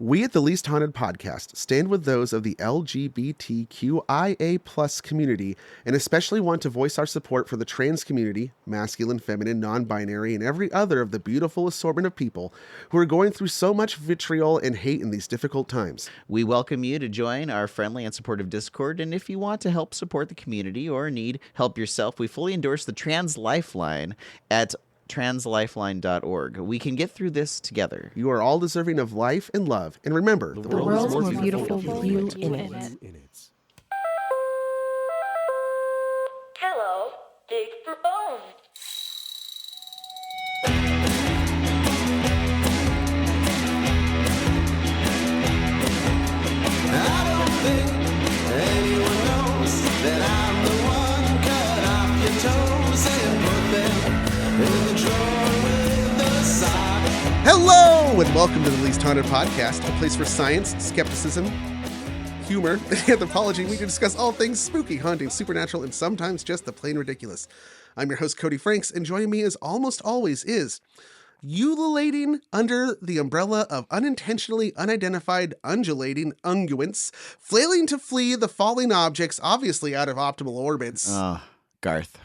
We at the Least Haunted podcast stand with those of the LGBTQIA+ community and especially want to voice our support for the trans community, masculine, feminine, non-binary, and every other of the beautiful assortment of people who are going through so much vitriol and hate in these difficult times. We welcome you to join our friendly and supportive Discord, and if you want to help support the community or need help yourself, we fully endorse the Trans Lifeline at translifeline.org. We can get through this together. You are all deserving of life and love. And remember, the world is more beautiful with you in it. Hello, dig for bones. I don't think anyone knows that I'm the one cut off your toes and put them in the drawer with the sock. hello and welcome to the Least Haunted podcast, a place for science, skepticism, humor, and anthropology. We can discuss all things spooky, haunting, supernatural, and sometimes just the plain ridiculous. I'm your host, Cody Franks, and joining me as almost always is ululating under the umbrella of unintentionally unidentified undulating unguents, flailing to flee the falling objects, obviously out of optimal orbits. Oh, Garth.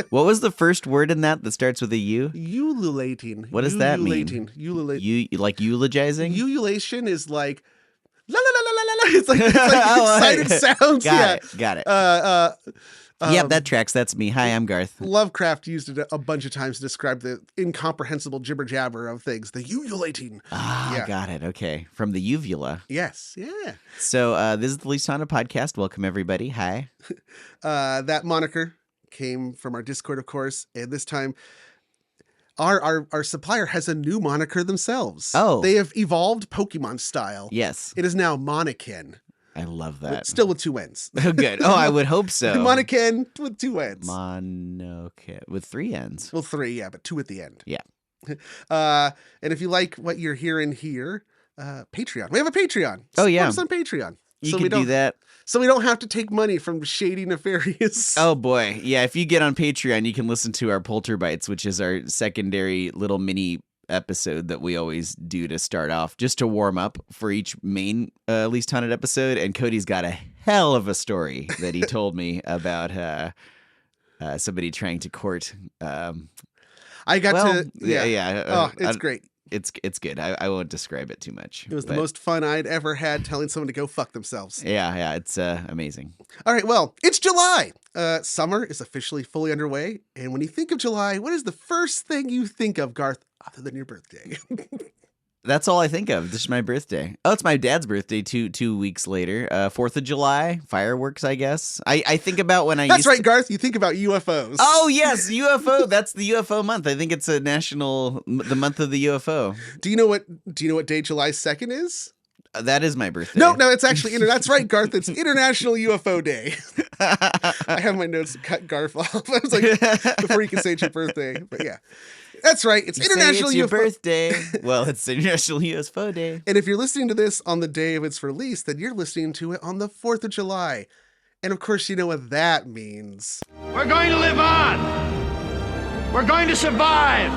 What was the first word in that starts with a U? Ululating. What does that mean? Ululating. Like eulogizing? Ululation is like la la la la la la. It's like excited sounds. Got it. Yep, that tracks. That's me. Hi, I'm Garth. Lovecraft used it a bunch of times to describe the incomprehensible jibber jabber of things. The ululating. Got it. Okay. From the uvula. Yes. Yeah. So this is the Least Haunted podcast. Welcome, everybody. Hi. That moniker came from our Discord, of course, and this time our supplier has a new moniker themselves. Oh. They have evolved Pokemon style. Yes. It is now Monakin. I love that. Still with two N's. Oh, good. Oh, I would hope so. Monakin with two N's. Monokin with three N's. Well, three, yeah, but two at the end. Yeah. And if you like what you're hearing here, Patreon. We have a Patreon. Oh, yeah. Support us on Patreon. You can do that. So we don't have to take money from shady nefarious. Oh, boy. Yeah, if you get on Patreon, you can listen to our Polterbites, which is our secondary little mini episode that we always do to start off, just to warm up for each main Least Haunted episode. And Cody's got a hell of a story that he told me about somebody trying to court. Yeah. Oh, it's great. It's good. I won't describe it too much. It was the most fun I'd ever had telling someone to go fuck themselves. Yeah, it's amazing. All right, well, it's July. Summer is officially fully underway. And when you think of July, what is the first thing you think of, Garth, other than your birthday? That's all I think of. This is my birthday. Oh, it's my dad's birthday 2 weeks later. 4th of July, fireworks, I guess. I think about when That's right, Garth. You think about UFOs. Oh, yes, UFO. That's the UFO month. I think it's the month of the UFO. Do you know what day July 2nd is? That is my birthday. No, it's actually that's right, Garth. It's International UFO Day. I have my notes to cut Garth off. I was like, before you can say it's your birthday. But yeah. That's right. It's International it's your UFO birthday. Well, it's International UFO Day. And if you're listening to this on the day of its release, then you're listening to it on the 4th of July. And of course, you know what that means. We're going to live on. We're going to survive.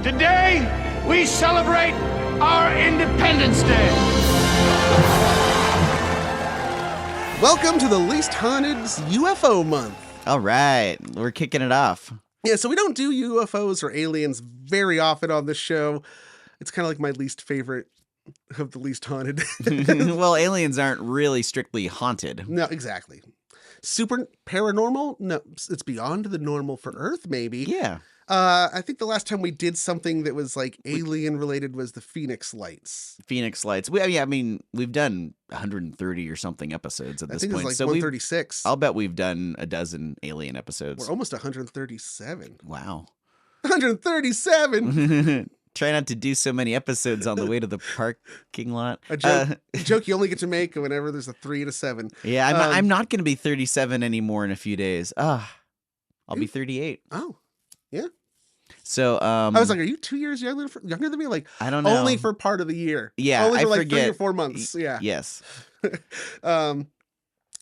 Today, we celebrate our Independence Day. Welcome to the Least Haunted's UFO Month. All right. We're kicking it off. Yeah, so we don't do UFOs or aliens very often on this show. It's kind of like my least favorite of the Least Haunted. Well, aliens aren't really strictly haunted. No, exactly. Super paranormal? No, it's beyond the normal for Earth, maybe. Yeah. I think the last time we did something that was like alien related was the Phoenix Lights. Phoenix Lights. We've done 130 or something episodes at this point. I think it's like 136. I'll bet we've done a dozen alien episodes. We're almost 137. Wow. 137. Try not to do so many episodes on the way to the parking lot. A joke you only get to make whenever there's a 3 and a 7. Yeah, I'm not going to be 37 anymore in a few days. I'll be 38. Oh, yeah. So I was like, are you 2 years younger than me? Like, I don't know. Only for part of the year. Yeah, only for like forget. 3 or 4 months. Yeah. Yes.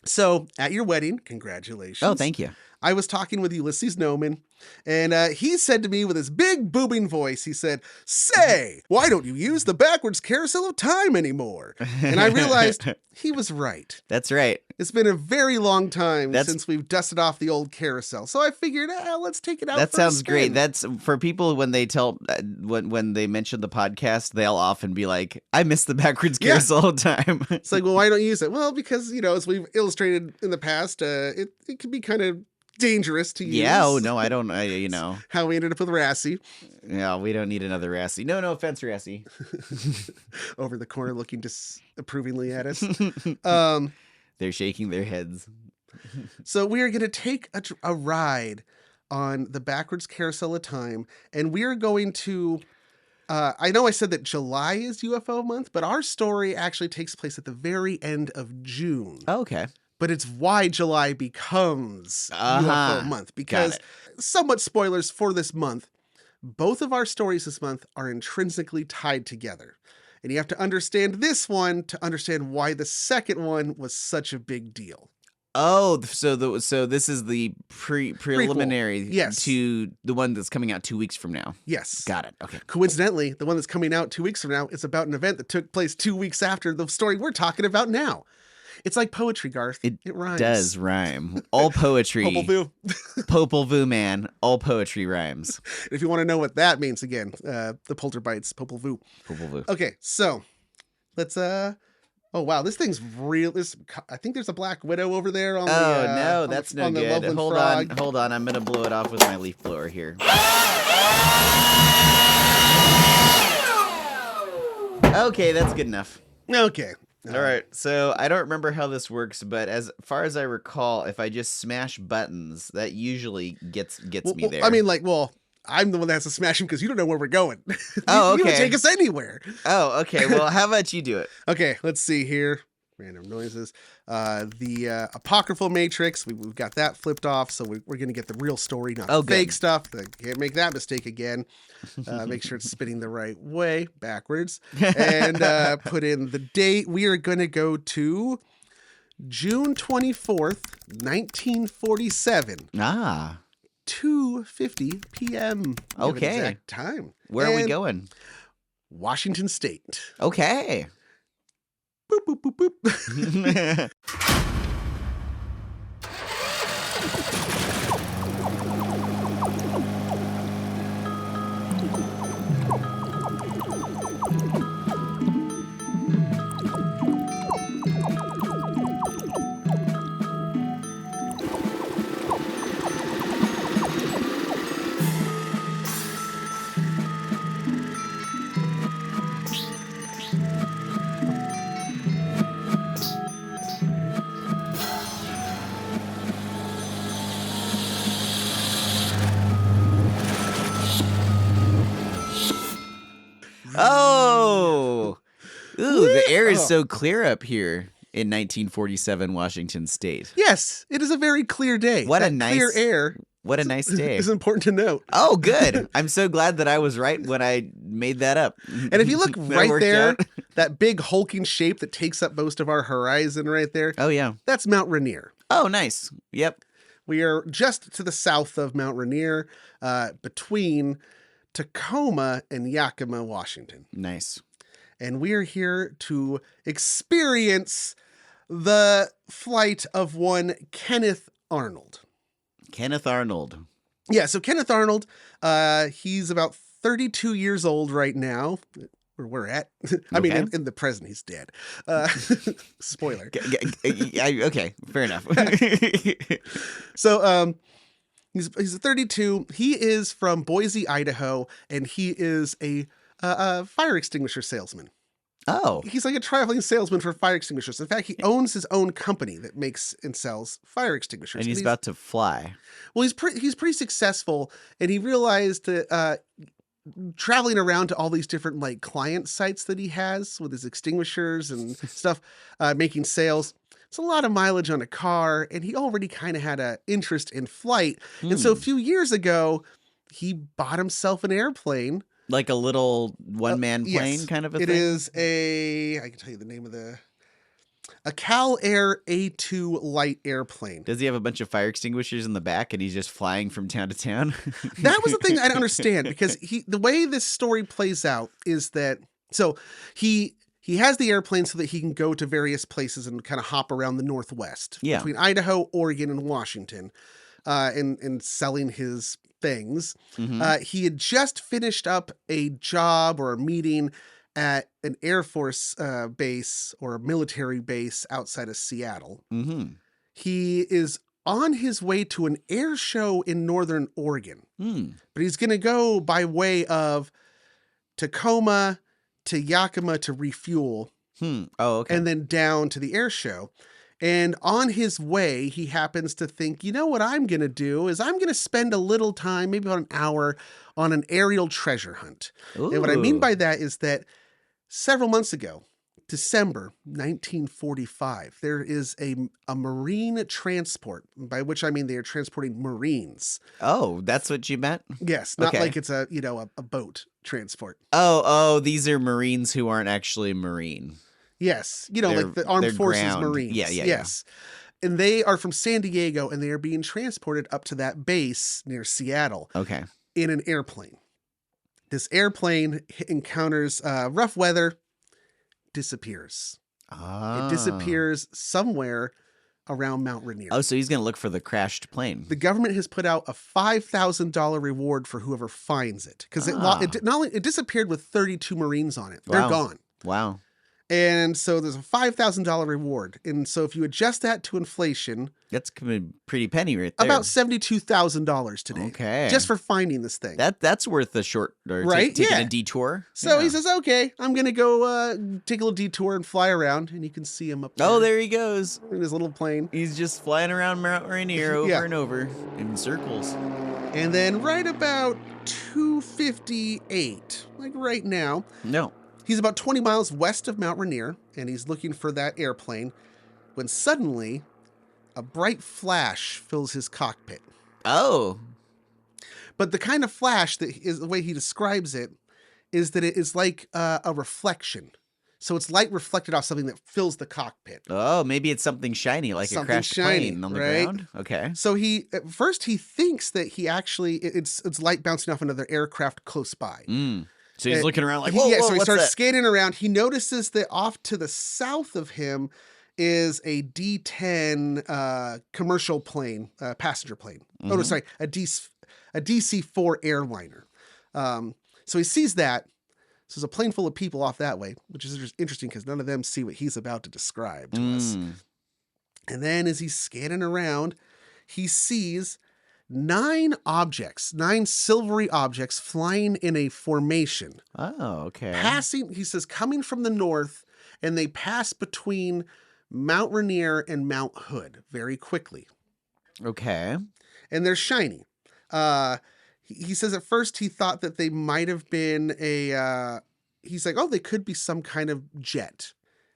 So at your wedding, congratulations. Oh, thank you. I was talking with Ulysses Noman, and he said to me with his big booming voice, he said, "Say, why don't you use the backwards carousel of time anymore?" And I realized he was right. That's right. It's been a very long time since we've dusted off the old carousel. So I figured, let's take it out. That for a sounds great. spin. That's for people when they tell when they mention the podcast, they'll often be like, "I miss the backwards carousel all the time." It's like, well, why don't you use it? Well, because, as we've illustrated in the past, it can be kind of dangerous to use. Yeah. Oh no, I don't. How we ended up with Rassi Yeah, we don't need another Rassi. No offense, Rassi. over the corner looking disapprovingly at us. They're shaking their heads. So we are going to take a ride on the backwards carousel of time, and we are going to. I know I said that July is UFO month, but our story actually takes place at the very end of June. Oh, okay. But it's why July becomes UFO month, because somewhat spoilers for this month. Both of our stories this month are intrinsically tied together. And you have to understand this one to understand why the second one was such a big deal. Oh, so this is the preliminary Yes. to the one that's coming out 2 weeks from now. Yes. Got it. Okay. Coincidentally, the one that's coming out 2 weeks from now is about an event that took place 2 weeks after the story we're talking about now. It's like poetry, Garth. It rhymes. Does rhyme. All poetry. Popol Vuh. Popol Vuh, man. All poetry rhymes. If you want to know what that means, again, the Polter Bites, Popol Vuh. Popol Vuh. Okay, so let's oh wow, this thing's real. I think there's a Black Widow over there on no, that's no good. Hold on. I'm gonna blow it off with my leaf blower here. Okay, that's good enough. Okay. All right. So I don't remember how this works, but as far as I recall, if I just smash buttons, that usually gets me there. I mean, I'm the one that has to smash him because you don't know where we're going. Oh, You okay. don't take us anywhere. Oh, okay. Well, how about you do it? Okay, let's see here. Random noises. The apocryphal matrix. We've got that flipped off, so we're going to get the real story, not the fake stuff. Can't make that mistake again. Make sure it's spinning the right way, backwards, and put in the date. We are going to go to June 24th, 1947. 2:50 p.m. We have an Okay. exact time. Where are we And going? Washington State. Okay. Boop, boop, boop, boop. Oh. Ooh, the air is so clear up here in 1947 Washington State. Yes, it is a very clear day. What a That nice clear air. What a nice day. Is important to note. Oh, good. I'm so glad that I was right when I made that up. And if you look That right worked there, out. that big hulking shape that takes up most of our horizon right there, Oh, yeah. that's Mount Rainier. Oh, nice. Yep. We are just to the south of Mount Rainier, between Tacoma and Yakima, Washington. Nice. And we are here to experience the flight of one Kenneth Arnold. Kenneth Arnold. Yeah, so Kenneth Arnold, he's about 32 years old right now. Where we're at. I mean, Okay. in the present, he's dead. Spoiler. Okay, fair enough. So, he's 32. He is from Boise, Idaho, and he is a fire extinguisher salesman. Oh, He's like a traveling salesman for fire extinguishers. In fact, he owns his own company that makes and sells fire extinguishers. and he's But about to fly. well, he's pretty successful, and he realized that traveling around to all these different like client sites that he has with his extinguishers and stuff, making sales. It's a lot of mileage on a car, and he already kind of had an interest in flight. And so a few years ago, he bought himself an airplane. Like a little one-man plane Yes, kind of a It thing? is I can tell you the name of A Cal Air A2 light airplane. Does he have a bunch of fire extinguishers in the back and he's just flying from town to town? That was the thing I didn't understand, because the way this story plays out is that, so he has the airplane so that he can go to various places and kind of hop around the Northwest between Idaho, Oregon, and Washington, and selling his things. He had just finished up a job or a meeting at an Air Force base or a military base outside of Seattle. He is on his way to an air show in Northern Oregon, but he's going to go by way of Tacoma to Yakima to refuel. Oh, okay. And then down to the air show. And on his way, he happens to think, you know what I'm going to do is I'm going to spend a little time, maybe about an hour, on an aerial treasure hunt. Ooh. And what I mean by that is that several months ago, December 1945, there is a Marine transport, by which I mean they are transporting Marines. Oh, that's what you meant? Yes, not Okay. like it's a boat transport. Oh, these are Marines who aren't actually Marine. Yes, like the Armed they're Forces ground. Marines. Yeah. Yes. And they are from San Diego, and they are being transported up to that base near Seattle Okay. in an airplane. This airplane encounters rough weather, disappears. Ah. It disappears somewhere around Mount Rainier. Oh, so he's going to look for the crashed plane. The government has put out a $5,000 reward for whoever finds it, because it disappeared with 32 Marines on it. They're Wow. gone. Wow. And so there's a $5,000 reward. And so if you adjust that to inflation, That's a pretty penny right there. about $72,000 today. Okay. Just for finding this thing. That's worth a short or Right? taking Yeah. a detour. So Yeah. he says, okay, I'm going to go take a little detour and fly around. And you can see him up there. Oh, there he goes. In his little plane. He's just flying around Mount Rainier over Yeah. and over in circles. And then right about 2:58, like right now, No. he's about 20 miles west of Mount Rainier, and he's looking for that airplane when suddenly a bright flash fills his cockpit. Oh. But the kind of flash that is the way he describes it is that it is like a reflection. So it's light reflected off something that fills the cockpit. Oh, maybe it's something shiny, like Something a crashed shiny, plane on the right? ground. Okay. So at first he thinks that he actually, it's light bouncing off another aircraft close by. So he's looking around like, so whoa, he what's starts that? scanning around. He notices that off to the south of him is a D-10 commercial plane, passenger plane. Oh, no, sorry, a DC-4 airliner. So he sees that. So there's a plane full of people off that way, which is just interesting because none of them see what he's about to describe to us. And then as he's scanning around, he sees 9 silvery objects flying in a formation. Oh, okay. Passing, he says, coming from the north, and they pass between Mount Rainier and Mount Hood very quickly. Okay. And they're shiny. He says at first he thought that they might have been he's like, oh, they could be some kind of jet.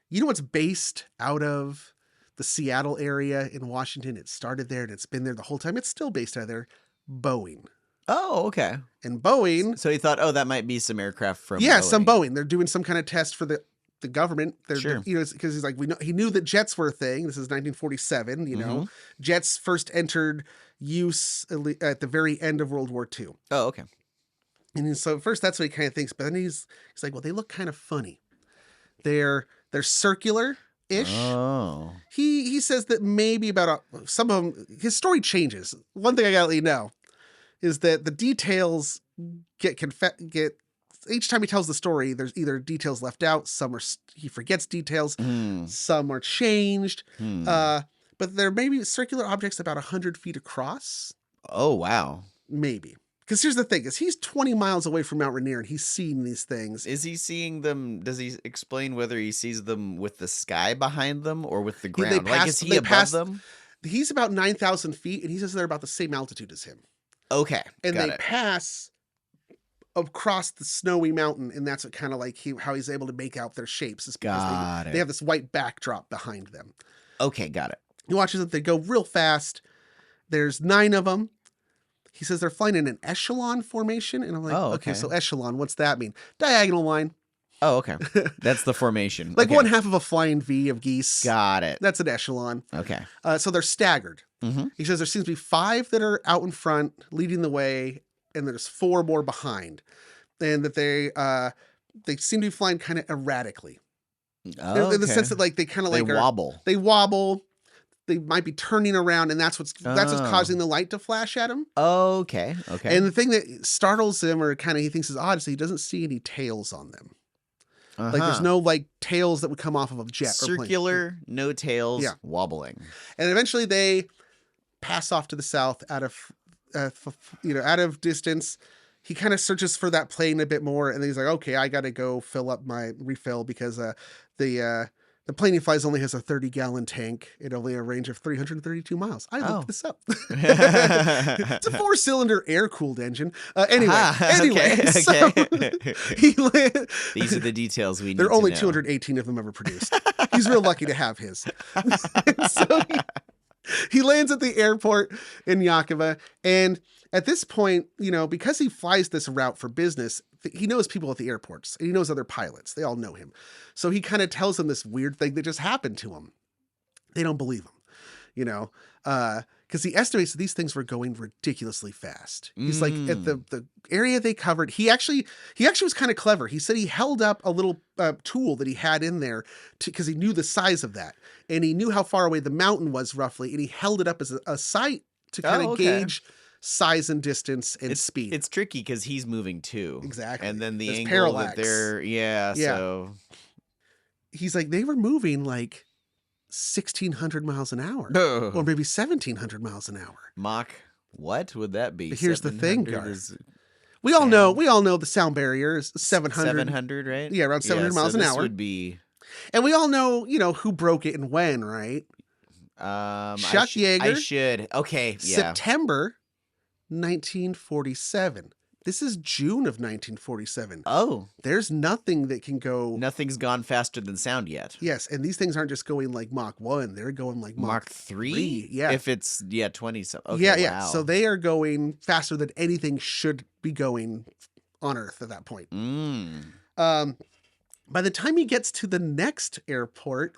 You know what's based out of the Seattle area in Washington? It started there and it's been there the whole time. It's still based out of there. Boeing. Oh, okay. And Boeing. So he thought, oh, that might be some aircraft from Some Boeing. They're doing some kind of test for the government. Sure. Because he's like, he knew that jets were a thing. This is 1947, Jets first entered use at the very end of World War II. Oh, okay. And so at first that's what he kind of thinks, but then he's like, well, they look kind of funny. They're circular-ish. Oh. He says that maybe about some of them, his story changes. One thing I gotta let you know is that the details get each time he tells the story, there's either details left out, he forgets details, some are changed. But there may be circular objects about 100 feet across. Oh, wow. Maybe. Because here's the thing, is he's 20 miles away from Mount Rainier and he's seeing these things. Is he seeing them? Does he explain whether he sees them with the sky behind them or with the ground? Is he above them? He's about 9,000 feet and he says they're about the same altitude as him. Okay. And they pass across the snowy mountain, and that's what kind of like how he's able to make out their shapes. Is because they have this white backdrop behind them. Okay, got it. He watches them. They go real fast. There's 9 of them. He says they're flying in an echelon formation. And I'm like, okay, so echelon, what's that mean? Diagonal line. Oh, okay. That's the formation. Like Okay. one half of a flying V of geese. Got it. That's an echelon. Okay. So they're staggered. Mm-hmm. He says there seems to be 5 that are out in front, leading the way, and there's 4 more behind, and that they seem to be flying kind of erratically. Oh, In the sense that like they kind of they like wobble. They wobble. They might be turning around, and that's what's Oh. causing the light to flash at him. Okay. Okay. And the thing that startles him, or kind of he thinks is odd, is he doesn't see any tails on them. Like there's no like tails that would come off of a jet. Circular, no tails, Yeah. wobbling. And eventually they pass off to the south out of distance. He kind of searches for that plane a bit more, and then he's like, okay, I got to go fill up my refill because the plane he flies only has a 30-gallon tank. It only a range of 332 miles. I looked this up. It's a 4-cylinder air-cooled engine. Anyway, okay. so These are the details we need there are only to know. 218 of them ever produced. He's real lucky to have his. So he lands at the airport in Yakima, and at this point, because he flies this route for business, he knows people at the airports, and he knows other pilots. They all know him. So he kind of tells them this weird thing that just happened to him. They don't believe him, because he estimates that these things were going ridiculously fast. He's like, at the area they covered, he actually was kind of clever. He said he held up a little tool that he had in there because he knew the size of that, and he knew how far away the mountain was roughly, and he held it up as a sight to kind of gauge size and distance and speed. It's tricky because he's moving too. Exactly. And then the There's angle parallax. that they're so He's like, they were moving like 1,600 miles an hour, or maybe 1,700 miles an hour. Mach, what would that be? But here's the thing, 700 Gar. is We all know the sound barrier is 700. 700, right? Yeah, around 700 miles an this hour. Would be And we all know, who broke it and when, right? Chuck Yeager. I should. Okay, yeah. September 1947. This is June of 1947. Oh, There's nothing that can go. nothing's gone faster than sound yet. Yes, and these things aren't just going like Mach 1. They're going like Mach 3? 3, yeah. If it's 20 something. Okay, yeah. wow. So they are going faster than anything should be going on Earth at that point. By the time he gets to the next airport,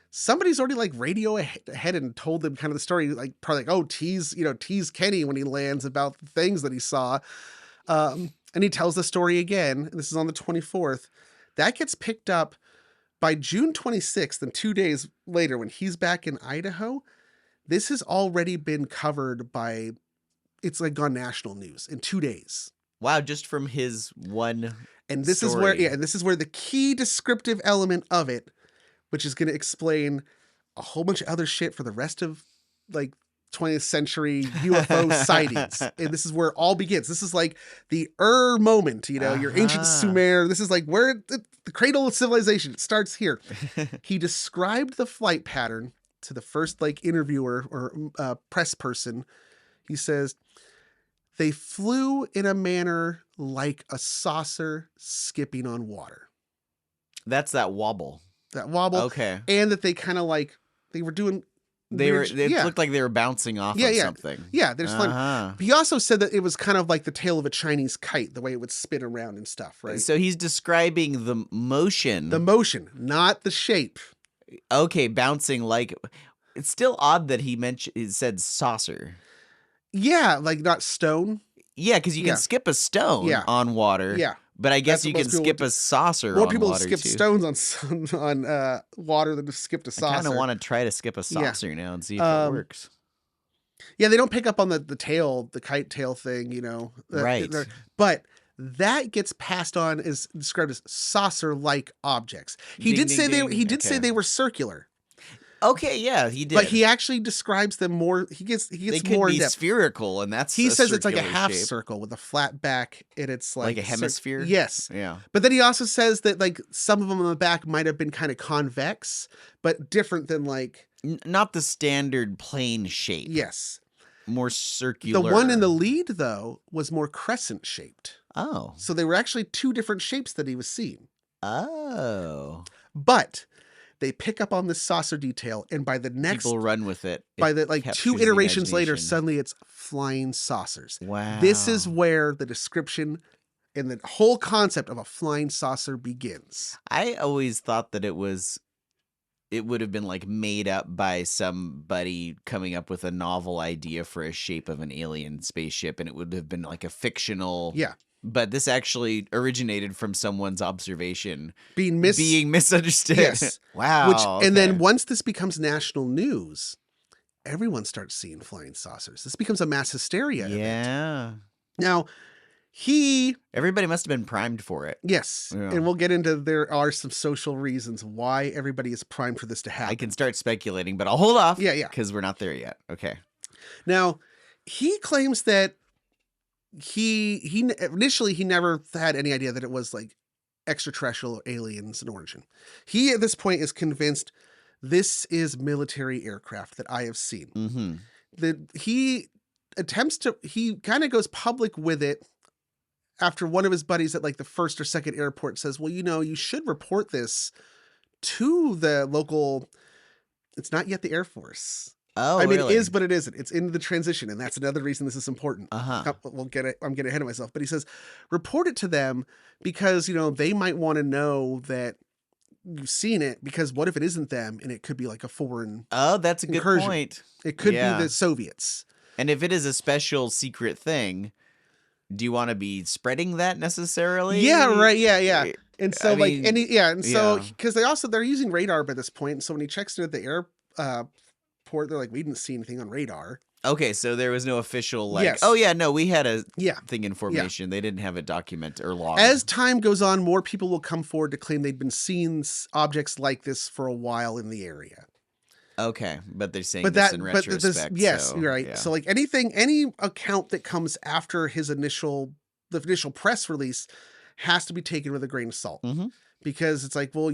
somebody's already like radio ahead and told them kind of the story, like probably like, oh, tease Kenny when he lands about the things that he saw. And he tells the story again. This is on the 24th. That gets picked up by June 26th, and 2 days later when he's back in Idaho. This has already been covered by, it's like gone national news in 2 days. Wow, just from his one And this is where, this is where the key descriptive element of it, which is going to explain a whole bunch of other shit for the rest of like 20th century UFO sightings. And this is where it all begins. This is like the moment, your ancient Sumer. This is like where the cradle of civilization. It starts here. He described the flight pattern to the first like interviewer or press person. He says, they flew in a manner like a saucer skipping on water. That's that wobble. That wobble. Okay. And that they kind of like, they were doing. It looked like they were bouncing off of something. Yeah, they're just flying. He also said that it was kind of like the tail of a Chinese kite, the way it would spin around and stuff, right? So he's describing the motion. The motion, not the shape. Okay, bouncing like. It's still odd that he said saucer. Yeah, like not stone. Yeah, because you can skip a stone on water. Yeah. But I guess That's you what can most people skip would a saucer More on people water skip too. stones on water than have skipped a saucer. I kind of want to try to skip a saucer now and see if it works. Yeah, they don't pick up on the tail, the kite tail thing, Right. But that gets passed on as described as saucer-like objects. He Ding, did say ding, he did okay. say they were circular. Okay, yeah, he did. But he actually describes them more. He gets they could more be in depth. spherical, and that's He a says it's like a circular half shape. circle with a flat back, and it's like a hemisphere. Yes. Yeah. But then he also says that like some of them on the back might have been kind of convex, but different than like Not the standard plane shape. yes. More circular. The one in the lead though was more crescent shaped. Oh. So they were actually two different shapes that he was seeing. Oh. But they pick up on this saucer detail, and by the next People run with it. by It the like captures two the iterations later, imagination. suddenly it's flying saucers. Wow. This is where the description And the whole concept of a flying saucer begins. I always thought that it would have been like made up by somebody coming up with a novel idea for a shape of an alien spaceship, and it would have been like a fictional. Yeah. But this actually originated from someone's observation Being misunderstood. Yes. Wow. And then once this becomes national news, everyone starts seeing flying saucers. This becomes a mass hysteria event. Yeah. Now, Everybody must have been primed for it. yes, Yeah. and we'll get into there are some social reasons why everybody is primed for this to happen. I can start speculating, but I'll hold off. Yeah. Because we're not there yet. Okay. Now, he claims that he initially he never had any idea that it was like extraterrestrial or aliens in origin. He at this point is convinced this is military aircraft that I have seen. Mm-hmm. He kind of goes public with it after one of his buddies at like the first or second airport says, well, you should report this to the local. It's not yet the Air Force. Oh, I mean, really? it is, but it isn't. It's in the transition. And that's another reason this is important. Uh-huh. We'll get it. I'm getting ahead of myself, but he says, report it to them because, they might want to know that you've seen it, because what if it isn't them and it could be like a foreign. Oh, that's a good incursion. point. It could Yeah. be the Soviets. And if it is a special secret thing, do you want to be spreading that necessarily? Yeah, right. Yeah. And so mean, because they're using radar by this point. And so when he checks it at the airport, they're like, we didn't see anything on radar. Okay, so there was no official Yes. oh yeah, no, we had a Yeah. thing in formation. They didn't have it documented or logged. As time goes on, more people will come forward to claim they'd been seeing objects like this for a while in the area. Okay, but they're saying this in retrospect. Yes, so, you're right. yeah. So like any account that comes after the initial press release has to be taken with a grain of salt. Mhm. Because it's like, well,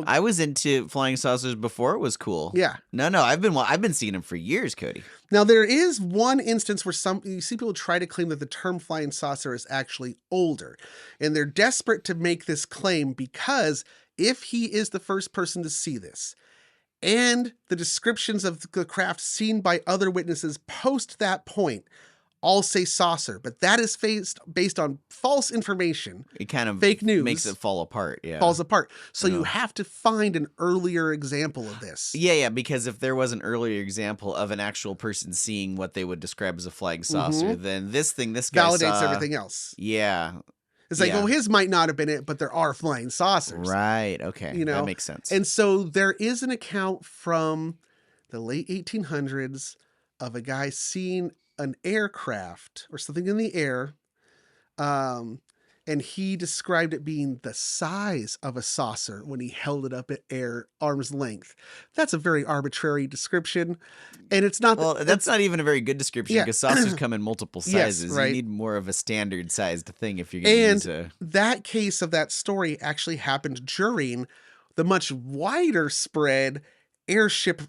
I was into flying saucers before it was cool. yeah. No, I've been seeing them for years, Cody. Now, there is one instance where you see people try to claim that the term flying saucer is actually older. And they're desperate to make this claim because if he is the first person to see this, and the descriptions of the craft seen by other witnesses post that point all say saucer, but that is based on false information. It kind of fake news makes it fall apart. Yeah. falls apart. So you Yeah. have to find an earlier example of this. Yeah, because if there was an earlier example of an actual person seeing what they would describe as a flying saucer, then this guy Validates everything else. Yeah. It's like, Yeah. well, his might not have been it, but there are flying saucers. Right. Okay. That makes sense. And so there is an account from the late 1800s of a guy seeing an aircraft or something in the air. And he described it being the size of a saucer when he held it up at arm's length. That's a very arbitrary description. And it's not. Well, that's not even a very good description Yeah. because saucers come in multiple Yes, sizes. right. You need more of a standard sized thing if you're going to use a. That case of that story actually happened during the much wider spread airship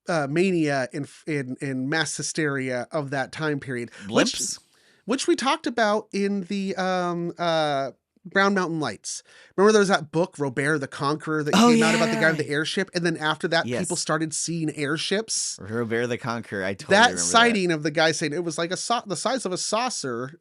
mania in mass hysteria of that time period. Blimps? Which we talked about in the Brown Mountain Lights. Remember there was that book, Robert the Conqueror, that came out about the guy with the airship? And then after that, people started seeing airships. Robert the Conqueror, I totally that remember sighting of the guy saying it was like the size of a saucer,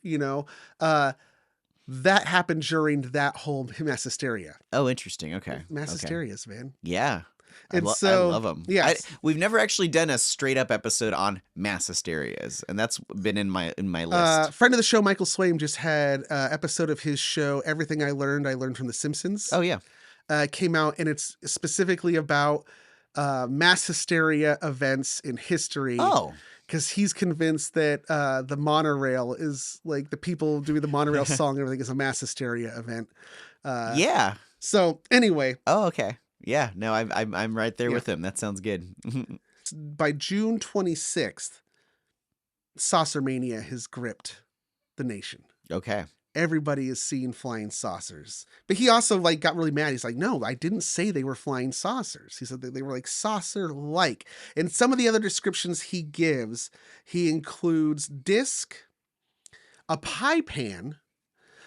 that happened during that whole mass hysteria. Oh, interesting. Okay. Mass hysterias, man. Yeah. And I so, love them. yes. We've never actually done a straight up episode on mass hysterias, and that's been in my list. Friend of the show, Michael Swaim, just had an episode of his show, Everything I Learned from The Simpsons. Oh, yeah. Came out, and it's specifically about mass hysteria events in history. Oh. Because he's convinced that the monorail is like the people doing the monorail song and everything is a mass hysteria event. Yeah. So anyway. Oh, okay. Yeah. No, I'm right there with him. That sounds good. By June 26th, saucer mania has gripped the nation. Okay. Everybody is seeing flying saucers. But he also got really mad. He's like, no, I didn't say they were flying saucers. He said that they were like saucer-like. And some of the other descriptions he gives, he includes disc, a pie pan.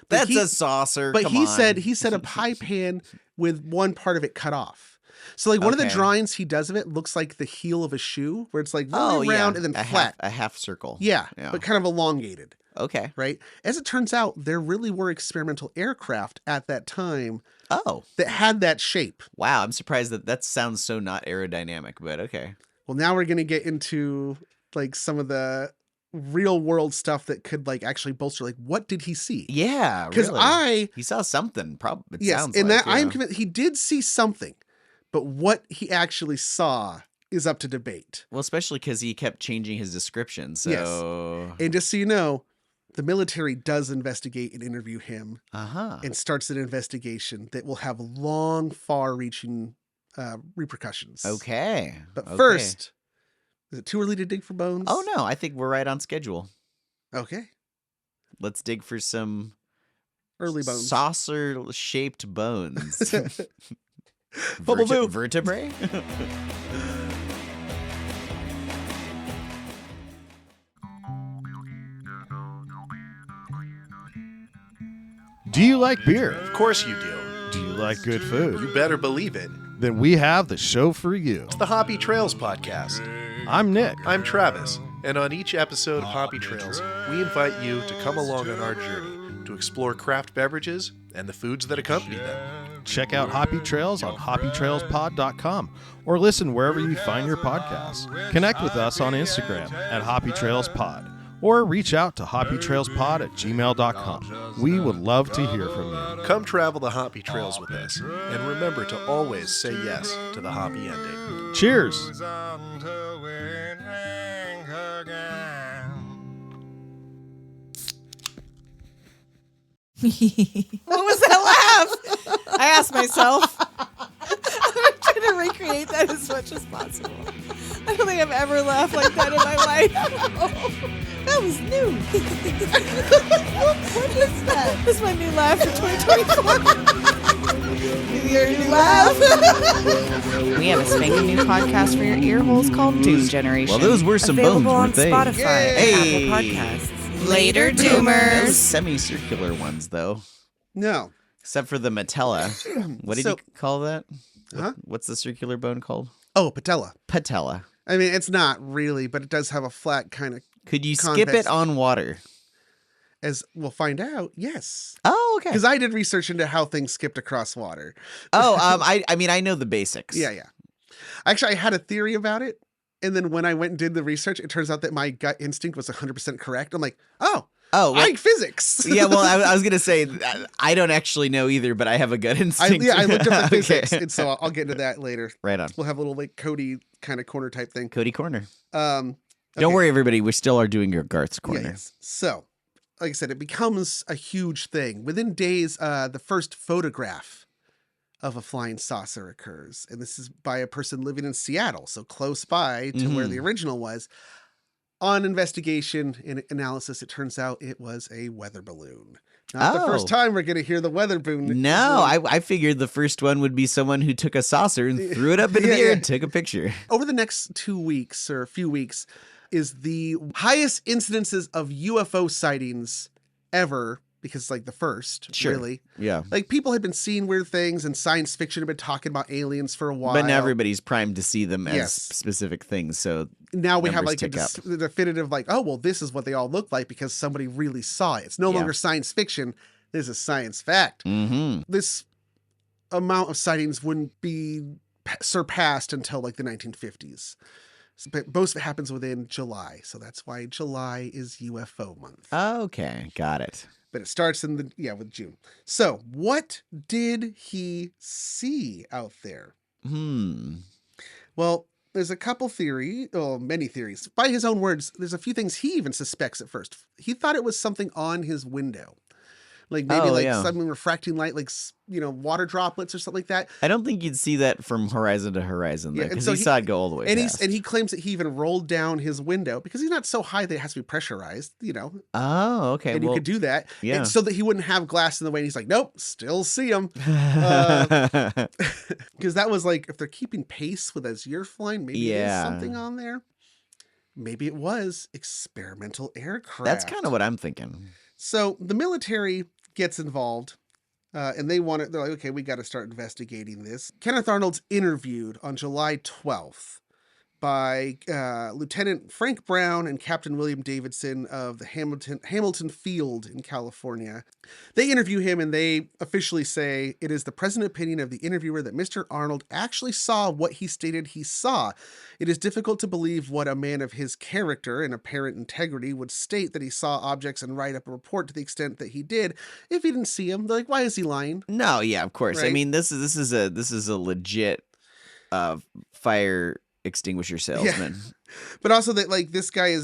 That's a saucer. But Come he on. said a pie pan with one part of it cut off. So one of the drawings he does of it looks like the heel of a shoe, where it's like really round and then flat. A half circle. Yeah, but kind of elongated. Okay. Right? As it turns out, there really were experimental aircraft at that time Oh. that had that shape. Wow. I'm surprised that sounds so not aerodynamic, but okay. Well, now we're going to get into like some of the real world stuff that could like actually bolster like what did he see? Yeah, Because really. He saw something. Probably. Yes, and that I'm convinced he did see something, but what he actually saw is up to debate. Well, especially because he kept changing his description. So Yes. And just so you know, the military does investigate and interview him and starts an investigation that will have long, far-reaching repercussions. Okay. But first, is it too early to dig for bones? Oh, no. I think we're right on schedule. Okay. Let's dig for some early bones. Saucer-shaped bones. Bubble Vertebrae? Do you like beer? Of course you do. Do you like good food? You better believe it. Then we have the show for you. It's the Hoppy Trails podcast. I'm Nick. I'm Travis, and on each episode of Hoppy Trails, we invite you to come along on our journey to explore craft beverages and the foods that accompany them. Check out Hoppy Trails on hoppytrailspod.com or listen wherever you find your podcasts. Connect with us on Instagram at hoppytrailspod or reach out to hoppytrailspod@gmail.com. We would love to hear from you. Come travel the Hoppy Trails with us, and remember to always say yes to the hoppy ending. Cheers! What was that laugh? I asked myself. I'm trying to recreate that as much as possible. I don't think I've ever laughed like that in my life. That was new. What is that? This is my new laugh for 2024. Your new laugh. We have a spanking new podcast for your ear holes called Doom Generation. Well, those were some Available bones, on weren't they? Spotify Hey. and Apple Podcasts. Later, Those Doomers. semicircular ones, though. No. Except for the Matella. What did So- you call that? Huh? What's the circular bone called? Oh, patella. Patella. I mean, it's not really, but it does have a flat kind of, Could you skip Convex. it on water? as we'll find out, yes. Oh, okay. Because I did research into how things skipped across water. I mean, I know the basics. Yeah. Actually, I had a theory about it. And then when I went and did the research, it turns out that my gut instinct was 100% correct. I'm like, Oh, I well, like physics. yeah, well, I was going to say, I don't actually know either, but I have a gut instinct. I looked up the Okay. physics. And so I'll get into that later. Right on. We'll have a little like Cody kind of corner type thing. Cody Corner. Okay. Don't worry, everybody. We still are doing your Garth's Corner. Yeah, yes. So, like I said, it becomes a huge thing. Within days, the first photograph of a flying saucer occurs. And this is by a person living in Seattle, so close by to where the original was. On investigation and analysis, it turns out it was a weather balloon. Not the first time we're going to hear the weather balloon. No, I figured the first one would be someone who took a saucer and threw it up into the air and took a picture. Over the next 2 weeks or a few weeks is the highest incidences of UFO sightings ever, because it's like the first, really. Yeah. Like people had been seeing weird things and science fiction had been talking about aliens for a while. But now everybody's primed to see them as Yes. specific things. So now we have numbers like tick up. the definitive, like, oh, well, this is what they all look like because somebody really saw it. It's no longer science fiction. This is science fact. Mm-hmm. This amount of sightings wouldn't be surpassed until like the 1950s. But most of it happens within July. So that's why July is UFO month. Okay, got it. But it starts in with June. So what did he see out there? Well, there's a couple many theories. By his own words, there's a few things he even suspects at first. He thought it was something on his window. Like maybe some refracting light, like, water droplets or something like that. I don't think you'd see that from horizon to horizon, though, because so he saw it go all the way past. And he claims that he even rolled down his window because he's not so high that it has to be pressurized, Oh, okay. And you could do that. Yeah. And so that he wouldn't have glass in the way. And he's like, nope, still see him. Because that was like, if they're keeping pace with as you're flying, maybe there's something on there. Maybe it was experimental aircraft. That's kind of what I'm thinking. So the military gets involved and they're like, okay, we got to start investigating this. Kenneth Arnold's interviewed on July 12th by Lieutenant Frank Brown and Captain William Davidson of the Hamilton Field in California. They interview him and they officially say it is the present opinion of the interviewer that Mr. Arnold actually saw what he stated he saw. It is difficult to believe what a man of his character and apparent integrity would state that he saw objects and write up a report to the extent that he did if he didn't see them. They're like, why is he lying? No, yeah, of course. Right? I mean, this is a legit fire extinguisher salesman. Yeah. But also that like this guy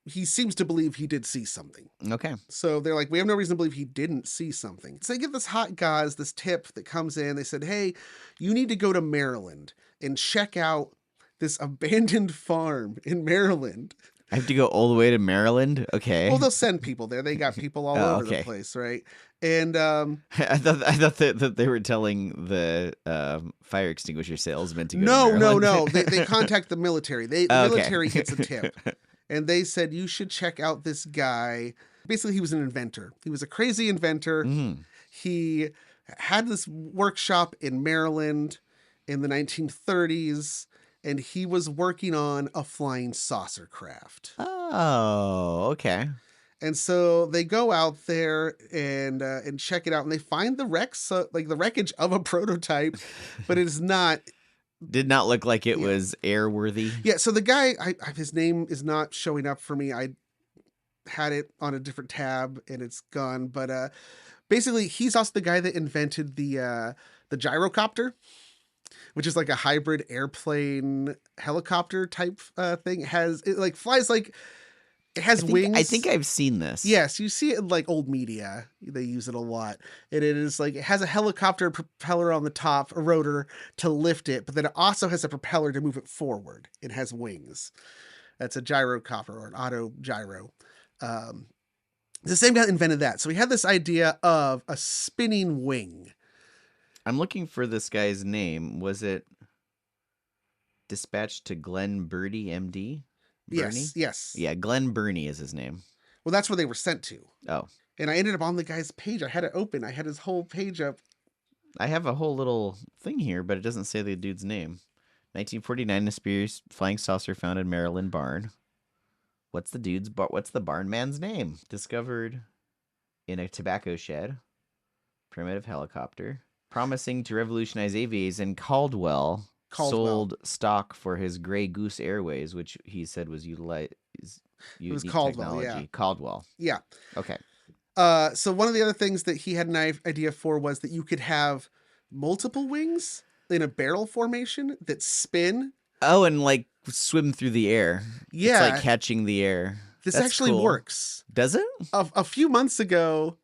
he seems to believe he did see something. Okay. So they're like, we have no reason to believe he didn't see something. So they give this hot guys this tip that comes in. They said, hey, you need to go to Maryland and check out this abandoned farm in Maryland. I have to go all the way to Maryland? Okay. Well, they'll send people there. They got people all over the place, right? And I thought that they were telling the fire extinguisher salesman to go to Maryland. No. They contact the military. The military gets a tip. And they said, you should check out this guy. Basically, he was an inventor. He was a crazy inventor. Mm. He had this workshop in Maryland in the 1930s, and he was working on a flying saucer craft. Oh, okay. And so they go out there and check it out, and they find the wrecks, like the wreckage of a prototype, but it is not. Did not look like it was airworthy. Yeah, so the guy, his name is not showing up for me. I had it on a different tab, and it's gone. But basically, he's also the guy that invented the gyrocopter, which is like a hybrid airplane helicopter type thing. It flies like. It has wings. I think I've seen this. Yes, you see it in like old media. They use it a lot. And it is like, it has a helicopter propeller on the top, a rotor to lift it, but then it also has a propeller to move it forward. It has wings. That's a gyrocopter or an auto gyro. The same guy invented that. So he had this idea of a spinning wing. I'm looking for this guy's name. Was it dispatched to Glenn Birdie, MD? Bernie? Yes. Yeah, Glenn Burney is his name. Well, that's where they were sent to. Oh. And I ended up on the guy's page. I had it open. I had his whole page up. I have a whole little thing here, but it doesn't say the dude's name. 1949, mysterious flying saucer found in Maryland barn. What's the barn man's name? Discovered in a tobacco shed. Primitive helicopter. Promising to revolutionize aviation, Caldwell sold stock for his Grey Goose Airways, which he said was utilized. It was Caldwell, technology. yeah. Caldwell. Yeah. Okay. So one of the other things that he had an idea for was that you could have multiple wings in a barrel formation that spin. Oh, and like swim through the air. Yeah. It's like catching the air. This That's actually cool. works. Does it? A few months ago,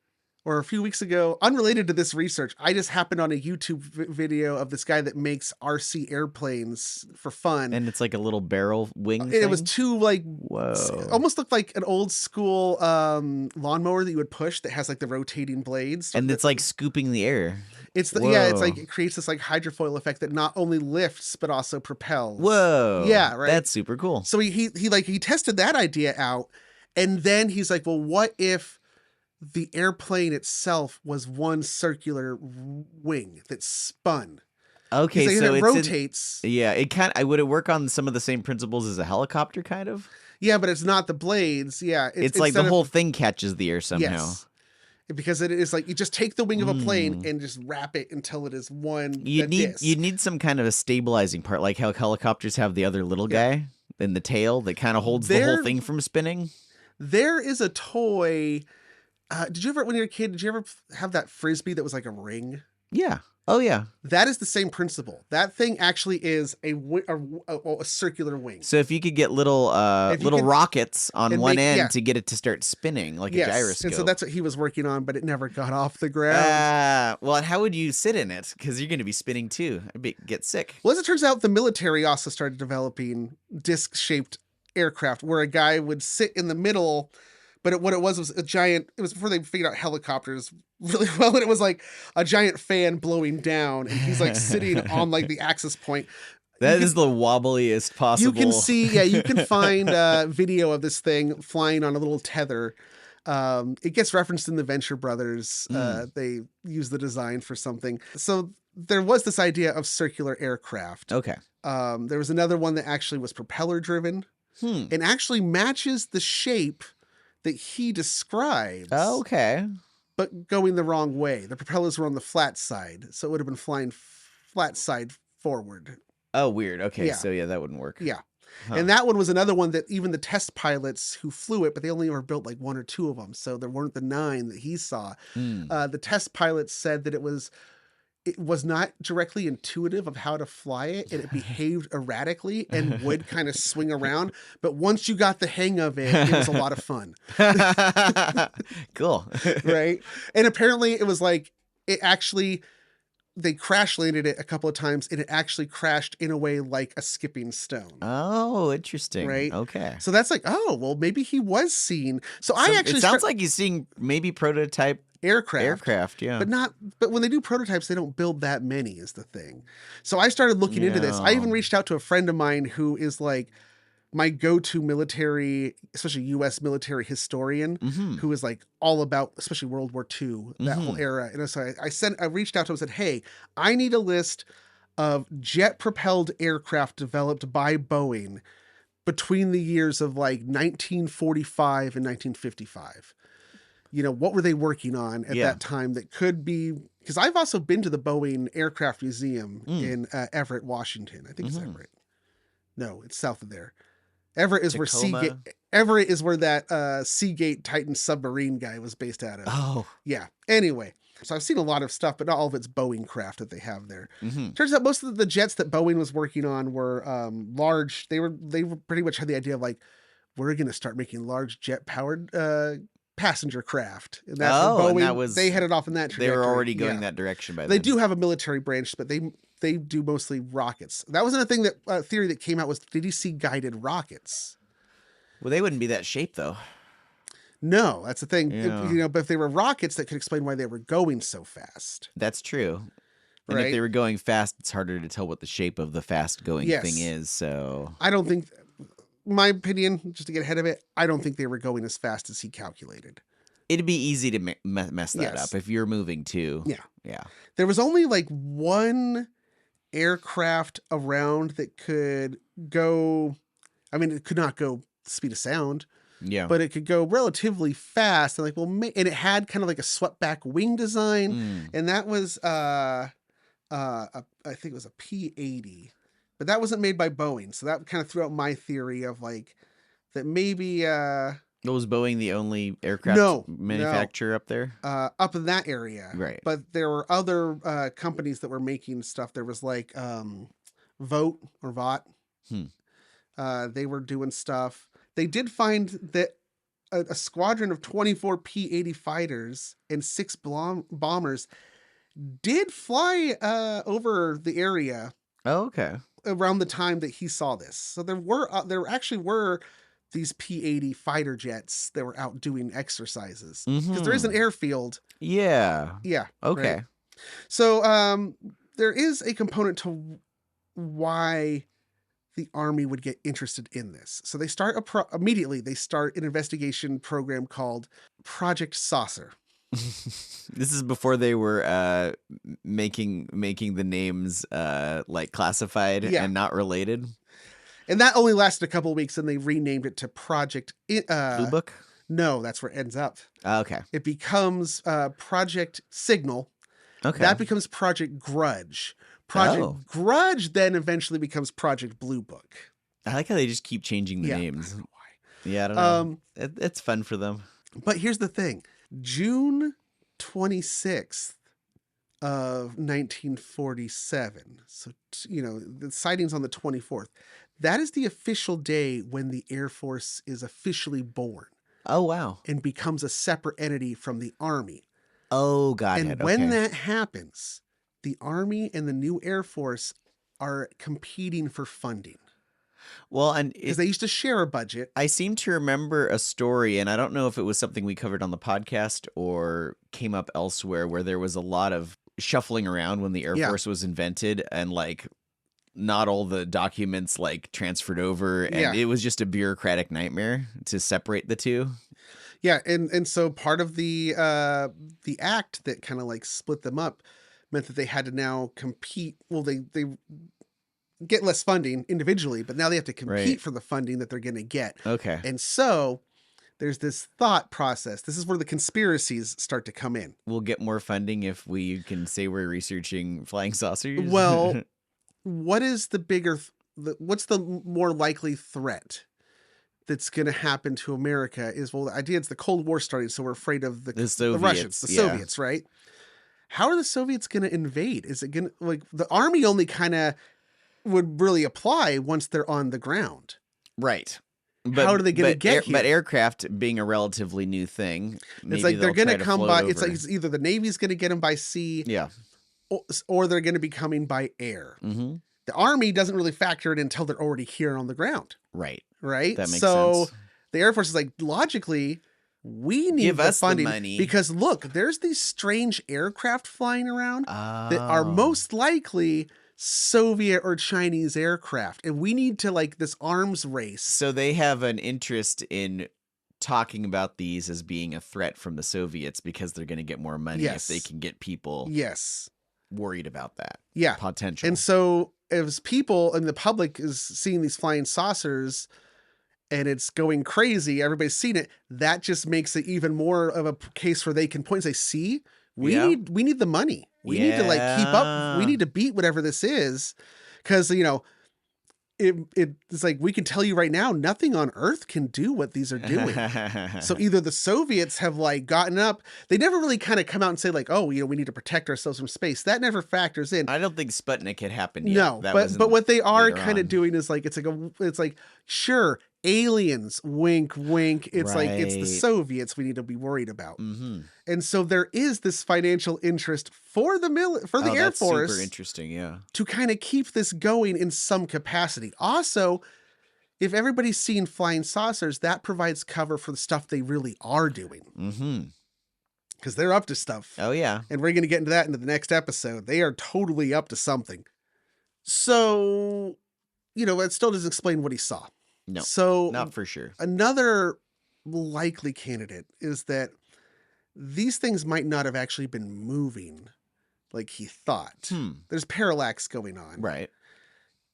or a few weeks ago, unrelated to this research, I just happened on a YouTube video of this guy that makes RC airplanes for fun. And it's like a little barrel wing And thing? it was two like, Whoa. almost looked like an old school lawnmower that you would push that has like the rotating blades. And it's like scooping the air. It's it's Whoa. like it creates this like hydrofoil effect that not only lifts but also propels. Whoa. Yeah, right. That's super cool. So he tested that idea out, and then he's like, well, what if the airplane itself was one circular wing that spun? Okay, like, so it it's rotates. Yeah, would it work on some of the same principles as a helicopter, kind of? Yeah, but it's not the blades. Yeah, It's like the whole thing catches the air somehow. Yes. Because it is like you just take the wing of a plane and just wrap it until it is one. You disc. need some kind of a stabilizing part, like how helicopters have the other little guy in the tail that kind of holds the whole thing from spinning. There is a toy. Did you ever, when you were a kid, did you ever have that Frisbee that was like a ring? Yeah. Oh, yeah. That is the same principle. That thing actually is a circular wing. So if you could get little rockets on one end to get it to start spinning like a gyroscope. And so that's what he was working on, but it never got off the ground. Well, and how would you sit in it? Because you're going to be spinning too. I'd get sick. Well, as it turns out, the military also started developing disc-shaped aircraft where a guy would sit in the middle. But what it was a giant, it was before they figured out helicopters really well. And it was like a giant fan blowing down. And he's like sitting on like the access point. That is the wobbliest possible. You can see, you can find video of this thing flying on a little tether. It gets referenced in the Venture Brothers. They use the design for something. So there was this idea of circular aircraft. Okay. There was another one that actually was propeller driven and actually matches the shape that he describes. Oh, okay. But going the wrong way. The propellers were on the flat side, so it would have been flying flat side forward. Oh, weird. Okay, Yeah. so yeah, that wouldn't work. Yeah. Huh. And that one was another one that even the test pilots who flew it, but they only ever built like 1 or 2 of them. So there weren't the 9 that he saw. The test pilots said that it was not directly intuitive of how to fly it, and it behaved erratically and would kind of swing around. But once you got the hang of it, it was a lot of fun. Cool. Right. And apparently it was like, they crash landed it a couple of times and it actually crashed in a way like a skipping stone. Oh, interesting. Right. Okay. So that's like, oh, well, maybe he was seen. So I actually it sounds like he's seeing maybe prototype aircraft, yeah. but when they do prototypes, they don't build that many is the thing. So I started looking into this. I even reached out to a friend of mine who is like my go-to military, especially U.S. military historian, who is like all about, especially World War II, that whole era. And so I reached out to him and said, hey, I need a list of jet-propelled aircraft developed by Boeing between the years of like 1945 and 1955. You know, what were they working on at that time that could be, because I've also been to the Boeing Aircraft Museum in Everett, Washington. I think it's Everett. No, it's south of there. Everett is Everett is where that Seagate Titan submarine guy was based out of. Oh. Yeah. Anyway, so I've seen a lot of stuff, but not all of it's Boeing craft that they have there. Turns out most of the jets that Boeing was working on were large. They were pretty much had the idea of like, we're going to start making large jet powered passenger craft. And that's where Boeing, they headed off in that trajectory. They were already going that direction by then. They do have a military branch, but they do mostly rockets. That was another thing that theory that came out was, did he see guided rockets? Well, they wouldn't be that shape though. No, that's the thing. Yeah. But if they were rockets, that could explain why they were going so fast. That's true. And Right? if they were going fast, it's harder to tell what the shape of the fast going Yes. thing is. So I don't think, my opinion, just to get ahead of it, I don't think they were going as fast as he calculated. it'd be easy to mess that Yes. up if you're moving too. Yeah. Yeah. There was only like one aircraft around that could go, I mean, it could not go speed of sound, Yeah. but it could go relatively fast. And like, well, and it had kind of like a swept back wing design. And that was, I think it was a P-80, but that wasn't made by Boeing. So that kind of threw out my theory of like, that maybe, was Boeing the only aircraft manufacturer up there? up in that area. Right. But there were other companies that were making stuff. There was like Vote or Vought. They were doing stuff. They did find that a squadron of 24 P-80 fighters and 6 bombers did fly over the area. Oh, okay. Around the time that he saw this. So there actually were these P-80 fighter jets that were out doing exercises because there is an airfield. Yeah. Yeah. Okay. Right? So there is a component to why the Army would get interested in this. So they start immediately. They start an investigation program called Project Saucer. This is before they were making the names like classified and not related. And that only lasted a couple of weeks, and they renamed it to Project Blue Book? No, that's where it ends up. Okay. It becomes Project Signal. Okay. That becomes Project Grudge. Project Grudge then eventually becomes Project Blue Book. I like how they just keep changing the names. I don't know why. Yeah, I don't know. It's fun for them. But here's the thing. June 26th of 1947. So, the sighting's on the 24th. That is the official day when the Air Force is officially born. Oh, wow. And becomes a separate entity from the Army. Oh, got it. And when that happens, the Army and the new Air Force are competing for funding. Well, and because they used to share a budget. I seem to remember a story, and I don't know if it was something we covered on the podcast or came up elsewhere, where there was a lot of shuffling around when the Air Force was invented, and like not all the documents like transferred over, and it was just a bureaucratic nightmare to separate the two. Yeah, and so part of the act that kind of like split them up meant that they had to now compete. Well, they get less funding individually, but now they have to compete Right. for the funding that they're going to get. Okay. And so there's this thought process. This is where the conspiracies start to come in. We'll get more funding if we can say we're researching flying saucers. Well, what is the bigger, what's the more likely threat that's going to happen to America is, well, the idea is the Cold War starting, so we're afraid of the Soviets, Russians, the yeah. Soviets, right? How are the Soviets going to invade? Is it going to, like, the army only kind of would really apply once they're on the ground. Right. How are they going to get here? But aircraft being a relatively new thing, It's like they're going to come by. It's over. like it's either the Navy's going to get them by sea, Yeah. or they're going to be coming by air. Mm-hmm. The Army doesn't really factor it until they're already here on the ground, Right. right? That makes so sense. the Air Force is like, logically, we need Give the us the funding money. because look, there's these strange aircraft flying around that are Oh. most likely Soviet or Chinese aircraft, and we need to like this arms race. So they have an interest in talking about these as being a threat from the Soviets because they're going to get more money Yes. if they can get people Yes. worried about that Yeah. potential. And so as people and the public is seeing these flying saucers and it's going crazy, everybody's seen it, that just makes it even more of a case where they can point and say, see, we Yeah. need the money. We need to like keep up. We Yeah. need to beat whatever this is. Cause you know, it's like, we can tell you right now, nothing on earth can do what these are doing. So either the Soviets have like gotten up, they never really kind of come out and say like, oh, you know, we need to protect ourselves from space. That never factors in. I don't think Sputnik had happened yet. No, That but wasn't what they are later kind of on. doing is like, it's like, sure, aliens, wink, wink. It's like, it's the Right. Soviets we need to be worried about. Mhm. And so there is this financial interest for the Oh, Air that's Force super interesting. Yeah. to kind of keep this going in some capacity. Also, if everybody's seeing flying saucers, that provides cover for the stuff they really are doing Mm-hmm. because they're up to stuff. Oh yeah. And we're going to get into that into the next episode. They are totally up to something. So, you know, it still doesn't explain what he saw. No. So Not for sure. another likely candidate is that these things might not have actually been moving like he thought. There's parallax going on. Right.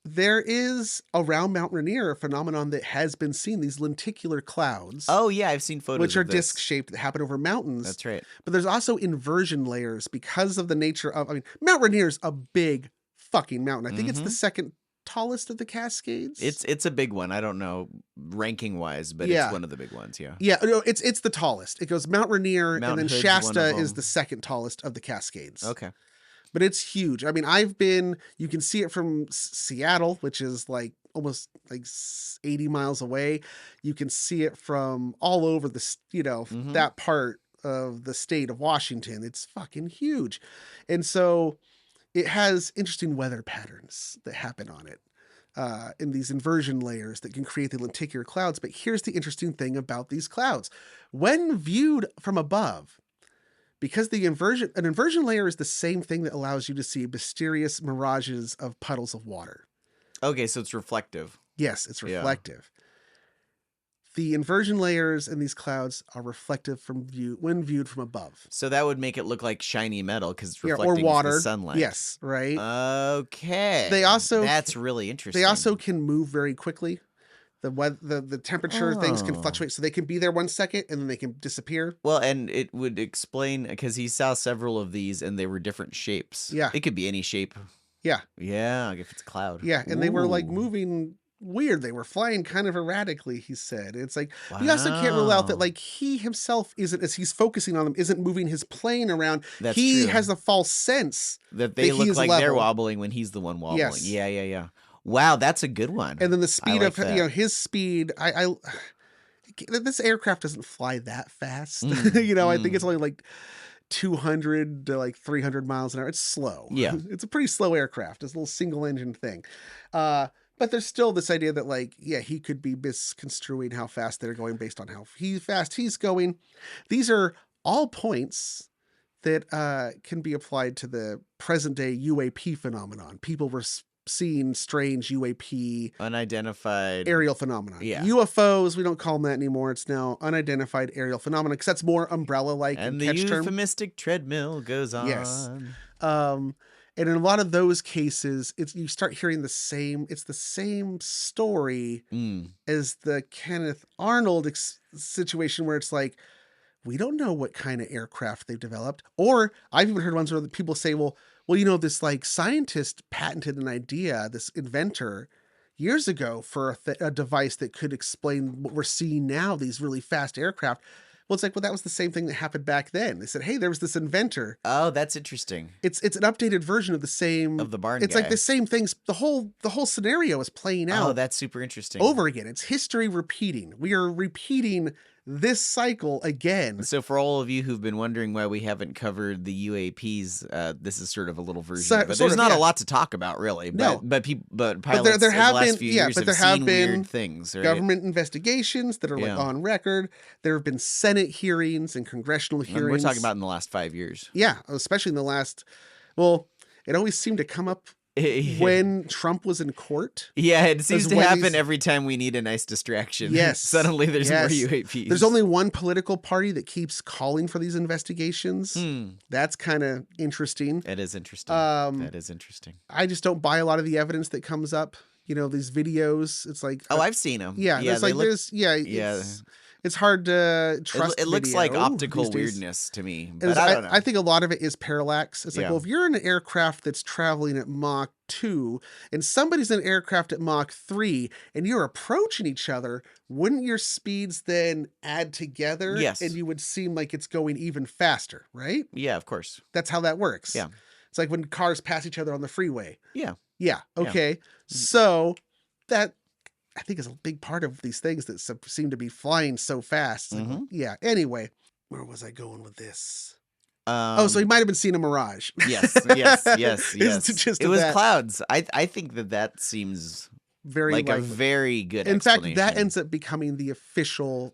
There is around Mount Rainier a phenomenon that has been seen, these lenticular clouds. Oh yeah, I've seen photos which are of this. disc shaped that happen over mountains. That's right. But there's also inversion layers because of the nature of, I mean, Mount Rainier's a big fucking mountain. I think it's the second tallest of the Cascades. It's a big one. I don't know ranking wise, but Yeah. it's one of the big ones. Yeah. Yeah, no, it's the tallest. It goes Mount Rainier Mount and then Hood's one Shasta of is them. the second tallest of the Cascades. Okay. But it's huge. I mean, you can see it from Seattle, which is like almost like 80 miles away. You can see it from all over that part of the state of Washington. It's fucking huge. And so it has interesting weather patterns that happen on it. In these inversion layers that can create the lenticular clouds. But here's the interesting thing about these clouds. When viewed from above, because an inversion layer is the same thing that allows you to see mysterious mirages of puddles of water. Okay, so it's reflective. Yes, it's Yeah. reflective. The inversion layers in these clouds are reflective when viewed from above. So that would make it look like shiny metal because it's Yeah, reflecting or water. the sunlight. Yes, right. Okay. That's really interesting. They also can move very quickly. The temperature things can fluctuate, so they can be there 1 second and then they can disappear. Well, and it would explain because he saw several of these and they were different shapes. Yeah. It could be any shape. Yeah. Yeah, if it's a cloud. Yeah, and they were like Ooh. moving weird. They were flying kind of erratically, he said. It's like, you also can't rule out that Wow. like he himself isn't, as he's focusing on them, isn't moving his plane around. That's he true. has a false sense That they that look he's like they're level. wobbling when he's the one wobbling. Yes. Yeah. Wow, that's a good one. And then the speed like that. his speed, this aircraft doesn't fly that fast. Mm, I think it's only like 200 to like 300 miles an hour. It's slow. Yeah. It's a pretty slow aircraft. It's a little single engine thing. But there's still this idea that like, yeah, he could be misconstruing how fast they're going based on how fast he's going. These are all points that can be applied to the present day UAP phenomenon. People were seeing strange UAP unidentified aerial phenomena. Yeah. UFOs, we don't call them that anymore. It's now unidentified aerial phenomena because that's more umbrella-like and the catch term. euphemistic treadmill goes on. Yes. And in a lot of those cases, you start hearing it's the same story as the Kenneth Arnold situation where it's like, we don't know what kind of aircraft they've developed. Or I've even heard ones where people say, well, this like scientist patented an idea, this inventor years ago for a device that could explain what we're seeing now, these really fast aircraft. Well, it's like, that was the same thing that happened back then. They said, hey, there was this inventor. Oh, that's interesting. It's an updated version of the same. Of the barn It's guy. like the same things. The whole scenario is playing out. Oh, that's super interesting. Over again. It's history repeating. We are repeating this cycle again. So for all of you who've been wondering why we haven't covered the UAPs, this is sort of a little version. But there's not a lot to talk about, really. No. But pilots there have the last been, few years but there have have seen been weird things. Right? Government investigations that are like on record. There have been Senate hearings and congressional hearings. And we're talking about in the last 5 years. Yeah, especially in the last. Well, it always seemed to come up when Trump was in court. Yeah, it seems to happen every time we need a nice distraction. Yes. Suddenly there's more UAPs. There's only one political party that keeps calling for these investigations. That's kind of interesting. It is interesting. That is interesting. I just don't buy a lot of the evidence that comes up. These videos. It's like, I've seen them. Yeah, it's hard to trust. It looks like optical weirdness to me, but I don't know. I think a lot of it is parallax. It's like, well, if you're in an aircraft that's traveling at Mach 2 and somebody's in an aircraft at Mach 3 and you're approaching each other, wouldn't your speeds then add together? Yes. And you would seem like it's going even faster, right? Yeah, of course. That's how that works. Yeah. It's like when cars pass each other on the freeway. Yeah. Yeah. Okay. Yeah. So that, I think, is a big part of these things that seem to be flying so fast. Like, yeah. Anyway, where was I going with this? So he might have been seeing a mirage. Yes. It was clouds. I think that seems very like likely. A very good In explanation. fact, that ends up becoming the official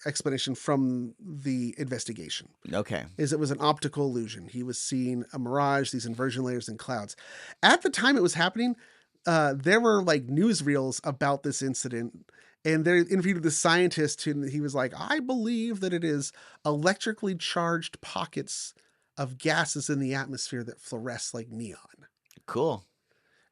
explanation from the investigation. Okay. Is it was an optical illusion. He was seeing a mirage, these inversion layers and clouds. At the time it was happening, there were like newsreels about this incident, and they interviewed the scientist who he was like, I believe that it is electrically charged pockets of gases in the atmosphere that fluoresce like neon. Cool.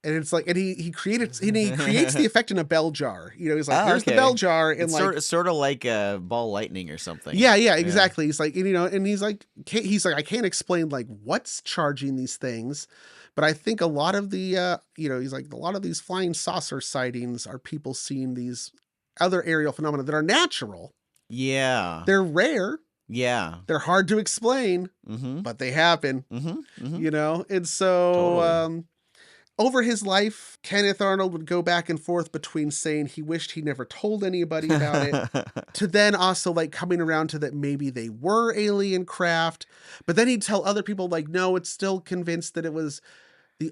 And it's like, and he creates the effect in a bell jar. He's like, here's the bell jar, and it's like sort of like a ball lightning or something. Yeah, exactly. He's like, and he's like, I can't explain like what's charging these things, but I think a lot of the, he's like, a lot of these flying saucer sightings are people seeing these other aerial phenomena that are natural. Yeah, they're rare. Yeah, they're hard to explain, but they happen. And so. Totally. Over his life, Kenneth Arnold would go back and forth between saying he wished he never told anybody about it, to then also like coming around to that maybe they were alien craft, but then he'd tell other people like, no, it's still convinced that it was the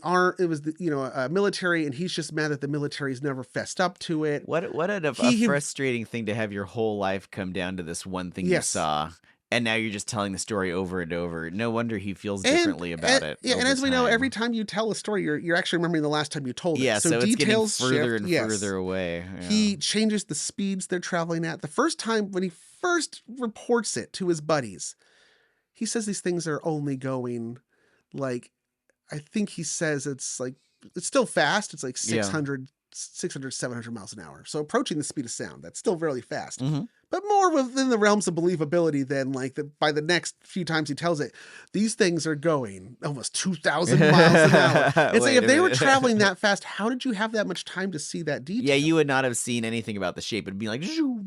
military, and he's just mad that the military's never fessed up to it. What a frustrating thing to have your whole life come down to this one thing you saw. And now you're just telling the story over and over. No wonder he feels differently about it. Yeah, and as we know, every time you tell a story, you're actually remembering the last time you told it. Yeah, so it's details getting further shift. and further away. Yeah. He changes the speeds they're traveling at. The first time when he first reports it to his buddies, he says these things are only going like, I think he says it's still fast. It's like 600, 700 miles an hour. So approaching the speed of sound, that's still really fast. But more within the realms of believability than like by the next few times he tells it, these things are going almost 2,000 miles an hour. It's like, if they were traveling that fast, how did you have that much time to see that detail? Yeah, you would not have seen anything about the shape. It'd be like,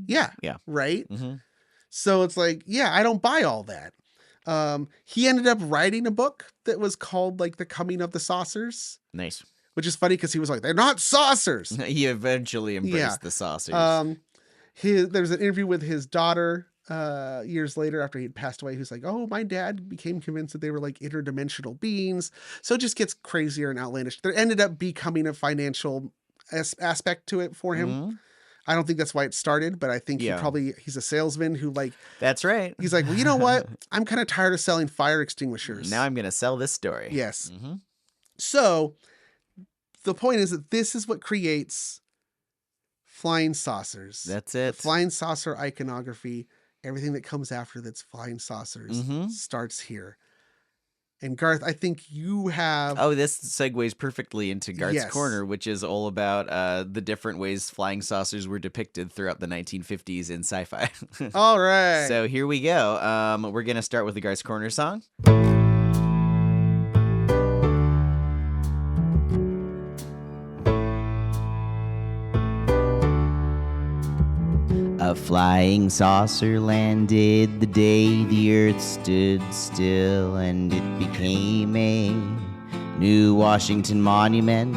yeah. Right. So it's like, I don't buy all that. He ended up writing a book that was called like The Coming of the Saucers. Nice. Which is funny because he was like, they're not saucers. He eventually embraced the saucers. There's an interview with his daughter years later after he'd passed away, who's like, oh, my dad became convinced that they were like interdimensional beings. So it just gets crazier and outlandish. There ended up becoming a financial aspect to it for him. I don't think that's why it started, but I think he's a salesman who like... That's right. He's like, well, you know what? I'm kind of tired of selling fire extinguishers. Now I'm going to sell this story. Yes. So the point is that this is what creates flying saucers. That's it. The flying saucer iconography, everything that comes after that's flying saucers starts here. And Garth, I think you have... Oh, this segues perfectly into Garth's Yes. Corner, which is all about the different ways flying saucers were depicted throughout the 1950s in sci-fi. All right. So here we go. We're going to start with the Garth's Corner song. A flying saucer landed the day the earth stood still, and it became a new Washington monument.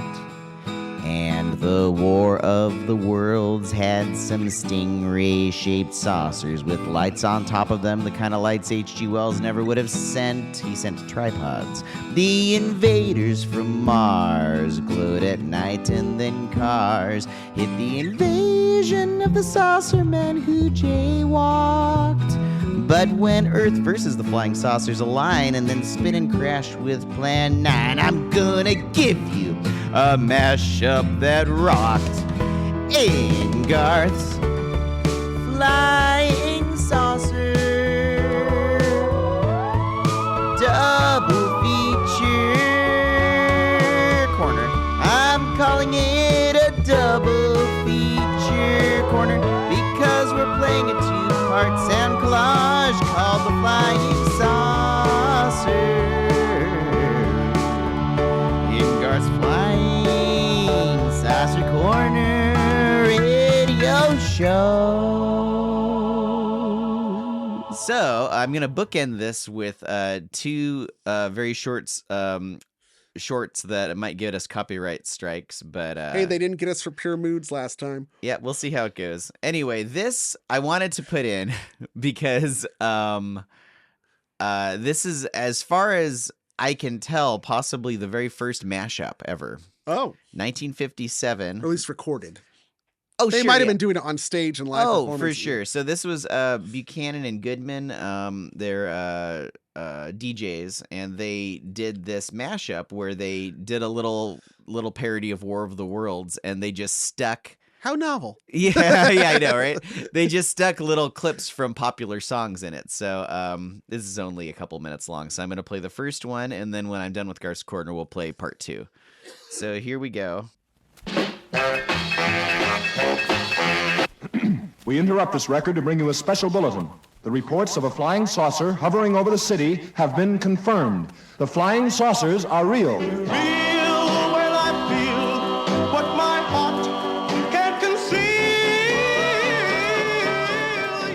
And the War of the Worlds had some stingray-shaped saucers with lights on top of them, the kind of lights H.G. Wells never would have sent. He sent tripods. The invaders from Mars glowed at night, and then cars hit the invasion of the saucer men who jaywalked. But when Earth versus the flying saucers align and then spin and crash with Plan 9, I'm gonna give you a mashup that rocked. In Garth's Flying Saucer double feature corner. I'm calling it a double feature corner because we're playing a two-part sound collage called the Flying Saucer. In Garth's Flying Saucer Corner Radio Show. So I'm gonna bookend this with two very shorts that might get us copyright strikes, but Hey, they didn't get us for pure moods last time. yeah, we'll see how it goes. Anyway, this I wanted to put in because this is, as far as I can tell, possibly the very first mashup ever. Oh, 1957. or at least recorded. Oh, They sure, might have yeah. been doing it on stage and live Oh, performance. for sure. So this was Buchanan and Goodman. They're DJs, and they did this mashup where they did a little parody of War of the Worlds, and they just stuck. How novel. Yeah, I know, right? They just stuck little clips from popular songs in it. So this is only a couple minutes long. So I'm going to play the first one, and then when I'm done with Garth's Corner, we'll play part 2. So here we go. We interrupt this record to bring you a special bulletin. The reports of a flying saucer hovering over the city have been confirmed. The flying saucers are real. Feel well, I feel what my heart can't conceal.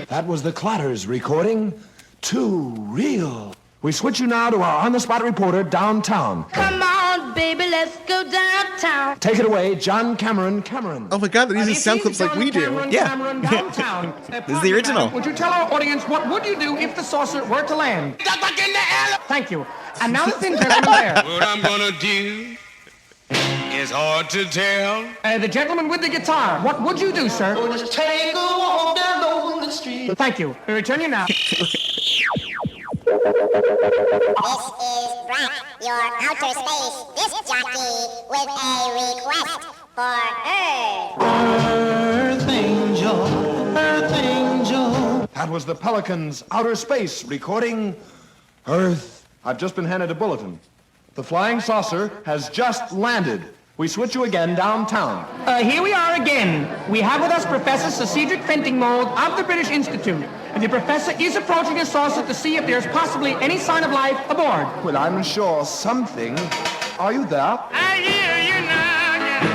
That was the Clatters recording. Too real. We switch you now to our on-the-spot reporter downtown. Come on, baby, let's go downtown. Take it away, John Cameron. Oh my God, they're using sound clips like we do. Yeah. This is the original. Would you tell our audience what would you do if the saucer were to land? Thank you. And now the thin gentleman there. What I'm gonna do is hard to tell. The gentleman with the guitar. What would you do, sir? Just take a walk down the street. Thank you. We return you now. This is Brett, your outer space disc jockey, with a request for Earth. Earth angel, Earth angel. That was the Pelicans' outer space recording Earth. I've just been handed a bulletin. The flying saucer has just landed. We switch you again downtown. Here we are again. We have with us Professor Sir Cedric Fentingmold of the British Institute. And the professor is approaching the saucer to see if there's possibly any sign of life aboard. Well, I'm sure something. Are you there? I hear you knocking,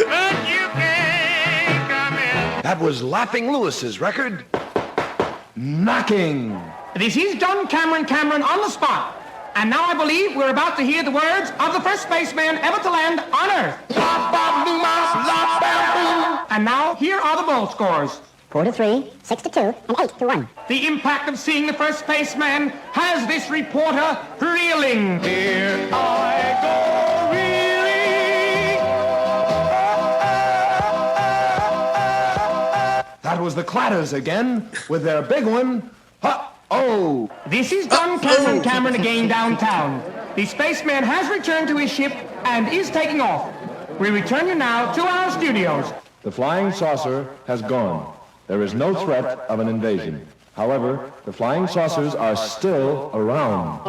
but you can't come in. That was Laughing Lewis's record. Knocking. This is John Cameron on the spot. And now I believe we're about to hear the words of the first spaceman ever to land on Earth. And now, here are the bowl scores. 4-3, 6-2, and 8-1. The impact of seeing the first spaceman has this reporter reeling. Here I go reeling. That was the Clatters again with their big one. Oh! This is John Cameron again downtown. The spaceman has returned to his ship and is taking off. We return you now to our studios. The flying saucer has gone. There is no threat of an invasion. However, the flying saucers are still around.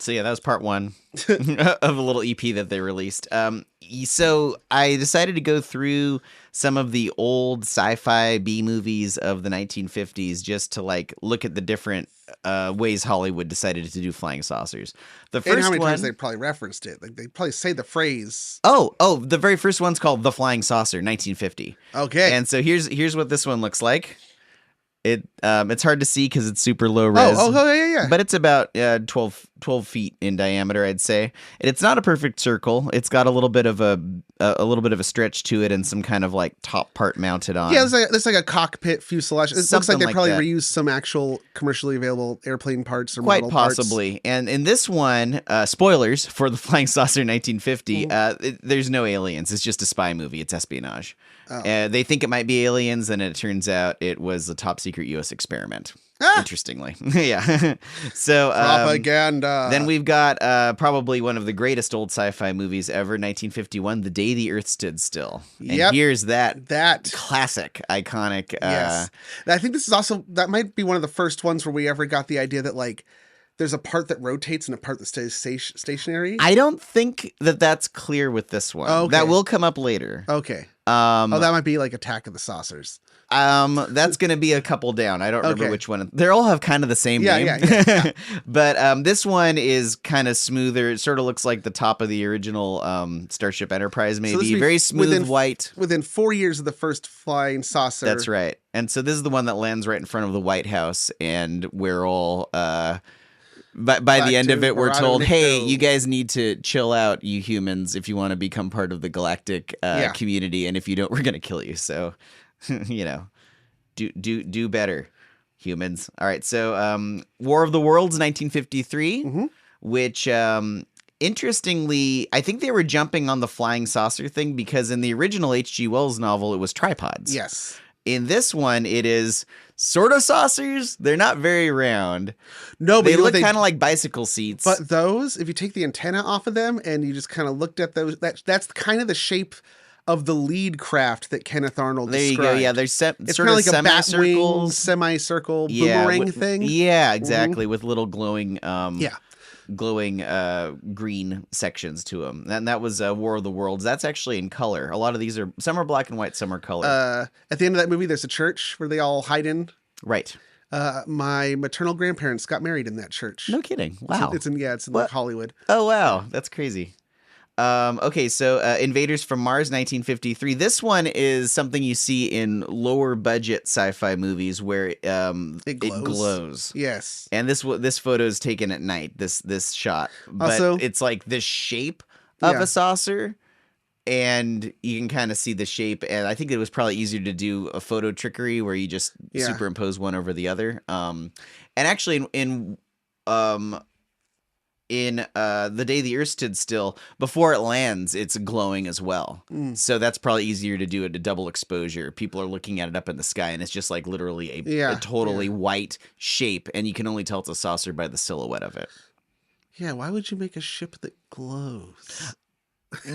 So yeah, that was part one of a little EP that they released. So I decided to go through some of the old sci-fi B movies of the 1950s just to like look at the different ways Hollywood decided to do flying saucers. The first and how many one, times they probably referenced it. Like they probably say the phrase. Oh, the very first one's called The Flying Saucer, 1950. Okay. And so here's what this one looks like. It's hard to see because it's super low res. Yeah. But it's about 12 feet in diameter, I'd say. And it's not a perfect circle. It's got a little bit of a stretch to it and some kind of like top part mounted on. Yeah, it's like a cockpit fuselage. It looks like Something they like probably that. reused some actual commercially available airplane parts or Quite model parts. possibly. And in this one, spoilers for The Flying Saucer 1950, there's no aliens. It's just a spy movie. It's espionage. Oh. They think it might be aliens, and it turns out it was a top secret U.S. experiment. Interestingly. Yeah. So Propaganda. Then we've got probably one of the greatest old sci-fi movies ever, 1951, The Day the Earth Stood Still. And here's that classic, iconic. Yes. I think this is also, that might be one of the first ones where we ever got the idea that like there's a part that rotates and a part that stays stationary. I don't think that that's clear with this one. Okay. That will come up later. Okay. That might be like Attack of the Saucers. That's going to be a couple down. I don't remember which one. They all have kind of the same name. Yeah. But this one is kind of smoother. It sort of looks like the top of the original Starship Enterprise, maybe. So very smooth white. Within 4 years of the first flying saucer. That's right. And so this is the one that lands right in front of the White House, and we're all... By the end of it, we're told, hey, you guys need to chill out, you humans, if you want to become part of the galactic community. And if you don't, we're going to kill you. So, do better, humans. All right. So War of the Worlds, 1953, which interestingly, I think they were jumping on the flying saucer thing because in the original H.G. Wells novel, it was tripods. Yes. In this one, it is sort of saucers. They're not very round. No, but they look kind of like bicycle seats. But those, if you take the antenna off of them and you just kind of looked at those, that's kind of the shape of the lead craft that Kenneth Arnold there described. You go. Yeah, there's it's sort of like a semicircles. Semicircle boomerang thing. Yeah, exactly. With little glowing glowing green sections to them. And that was War of the Worlds. That's actually in color. A lot of these some are black and white, some are color. At the end of that movie, there's a church where they all hide in. Right. My maternal grandparents got married in that church. No kidding. Wow. It's in like Hollywood. Oh, wow. That's crazy. Okay, so Invaders from Mars, 1953. This one is something you see in lower budget sci-fi movies where it glows. Yes. And this photo is taken at night, this shot. But also, it's like the shape of a saucer, and you can kind of see the shape. And I think it was probably easier to do a photo trickery where you just superimpose one over the other. And actually in The Day the Earth Stood Still, before it lands, it's glowing as well. So that's probably easier to do at a double exposure. People are looking at it up in the sky, and it's just like literally a totally white shape, and you can only tell it's a saucer by the silhouette of it. Yeah, why would you make a ship that glows?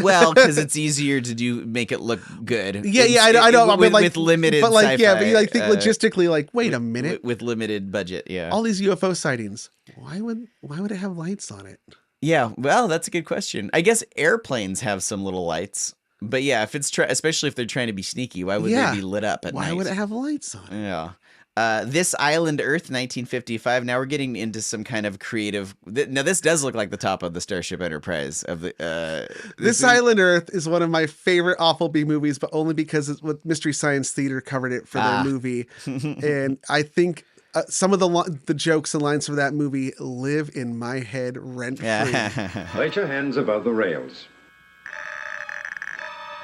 Well, because it's easier to make it look good. I know. With limited, but like, sci-fi, but you like think logistically, like, wait a minute, with limited budget, all these UFO sightings, why would it have lights on it? Yeah, well, that's a good question. I guess airplanes have some little lights, but yeah, if it's especially if they're trying to be sneaky, why would they be lit up at night? Why would it have lights on it? Yeah. This Island Earth, 1955. Now we're getting into some kind of creative. Now this does look like the top of the Starship Enterprise of the. This Island Earth is one of my favorite awful B movies, but only because it's what Mystery Science Theater covered it for their movie, and I think some of the jokes and lines from that movie live in my head rent free. Place your hands above the rails.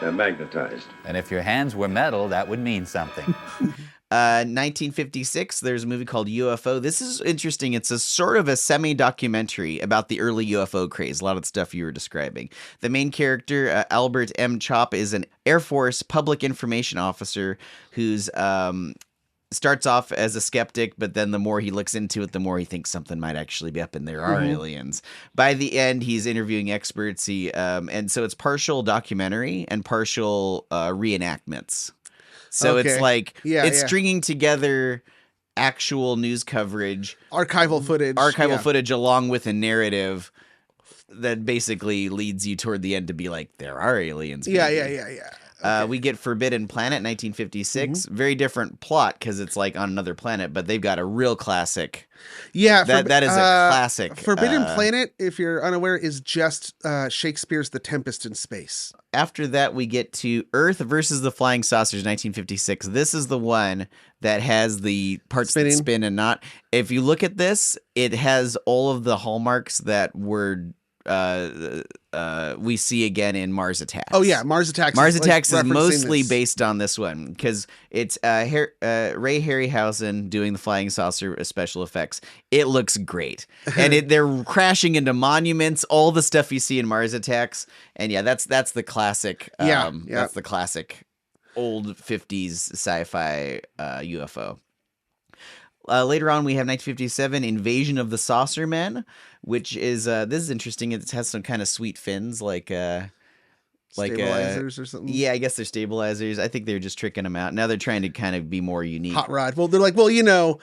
They're magnetized. And if your hands were metal, that would mean something. 1956, there's a movie called UFO. This is interesting. It's a sort of a semi-documentary about the early UFO craze, a lot of the stuff you were describing. The main character, Albert M. Chop, is an Air Force public information officer who's starts off as a skeptic, but then the more he looks into it, the more he thinks something might actually be up and there are aliens. By the end, he's interviewing experts. And so it's partial documentary and partial reenactments. So it's like it's stringing together actual news coverage, archival footage along with a narrative that basically leads you toward the end to be like, there are aliens. Yeah. We get Forbidden Planet, 1956. Very different plot because it's like on another planet, but they've got a real classic. Yeah, that is a classic. Forbidden Planet, if you're unaware, is just Shakespeare's The Tempest in Space. After that, we get to Earth versus the Flying Saucers, 1956. This is the one that has the parts that spin and not. If you look at this, it has all of the hallmarks that were we see again in Mars Attacks. Oh yeah, Mars Attacks. Mars Attacks is mostly based on this one because it's Ray Harryhausen doing the flying saucer special effects. It looks great, and they're crashing into monuments. All the stuff you see in Mars Attacks, and that's the classic. That's the classic old 50s sci-fi UFO. Later on, we have 1957 Invasion of the Saucermen, which is this is interesting. It has some kind of sweet fins, like stabilizers or something. Yeah, I guess they're stabilizers. I think they're just tricking them out. Now they're trying to kind of be more unique. Hot rod. Well, they're like, the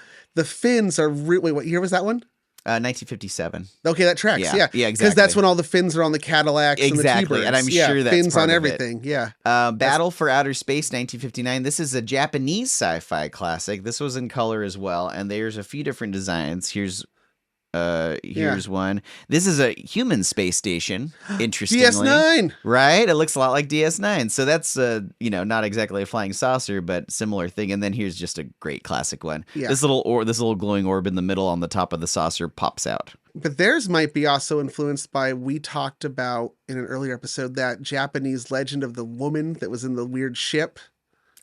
fins are wait, what year was that one? 1957. Okay, that tracks. Yeah, exactly. Because that's when all the fins are on the Cadillacs exactly, and the T-Birds. And I'm sure that's fins part on of everything. It. Yeah. Battle for Outer Space, 1959. This is a Japanese sci-fi classic. This was in color as well, and there's a few different designs. Here's one. This is a human space station. Interestingly, DS9, right? It looks a lot like DS9. So that's not exactly a flying saucer, but similar thing. And then here's just a great classic one. Yeah. This little glowing orb in the middle on the top of the saucer pops out. But theirs might be also influenced by, we talked about in an earlier episode, that Japanese legend of the woman that was in the weird ship.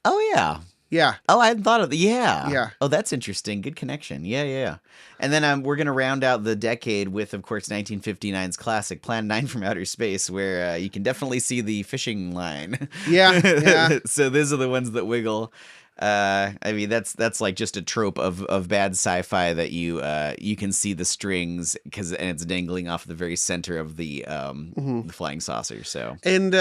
Oh yeah. Yeah. Oh, I hadn't thought of that. Yeah. Yeah. Oh, that's interesting. Good connection. Yeah. And then we're going to round out the decade with, of course, 1959's classic Plan 9 from Outer Space, where you can definitely see the fishing line. Yeah. So those are the ones that wiggle. I mean, that's like just a trope of bad sci-fi that you can see the strings and it's dangling off the very center of the flying saucer. So and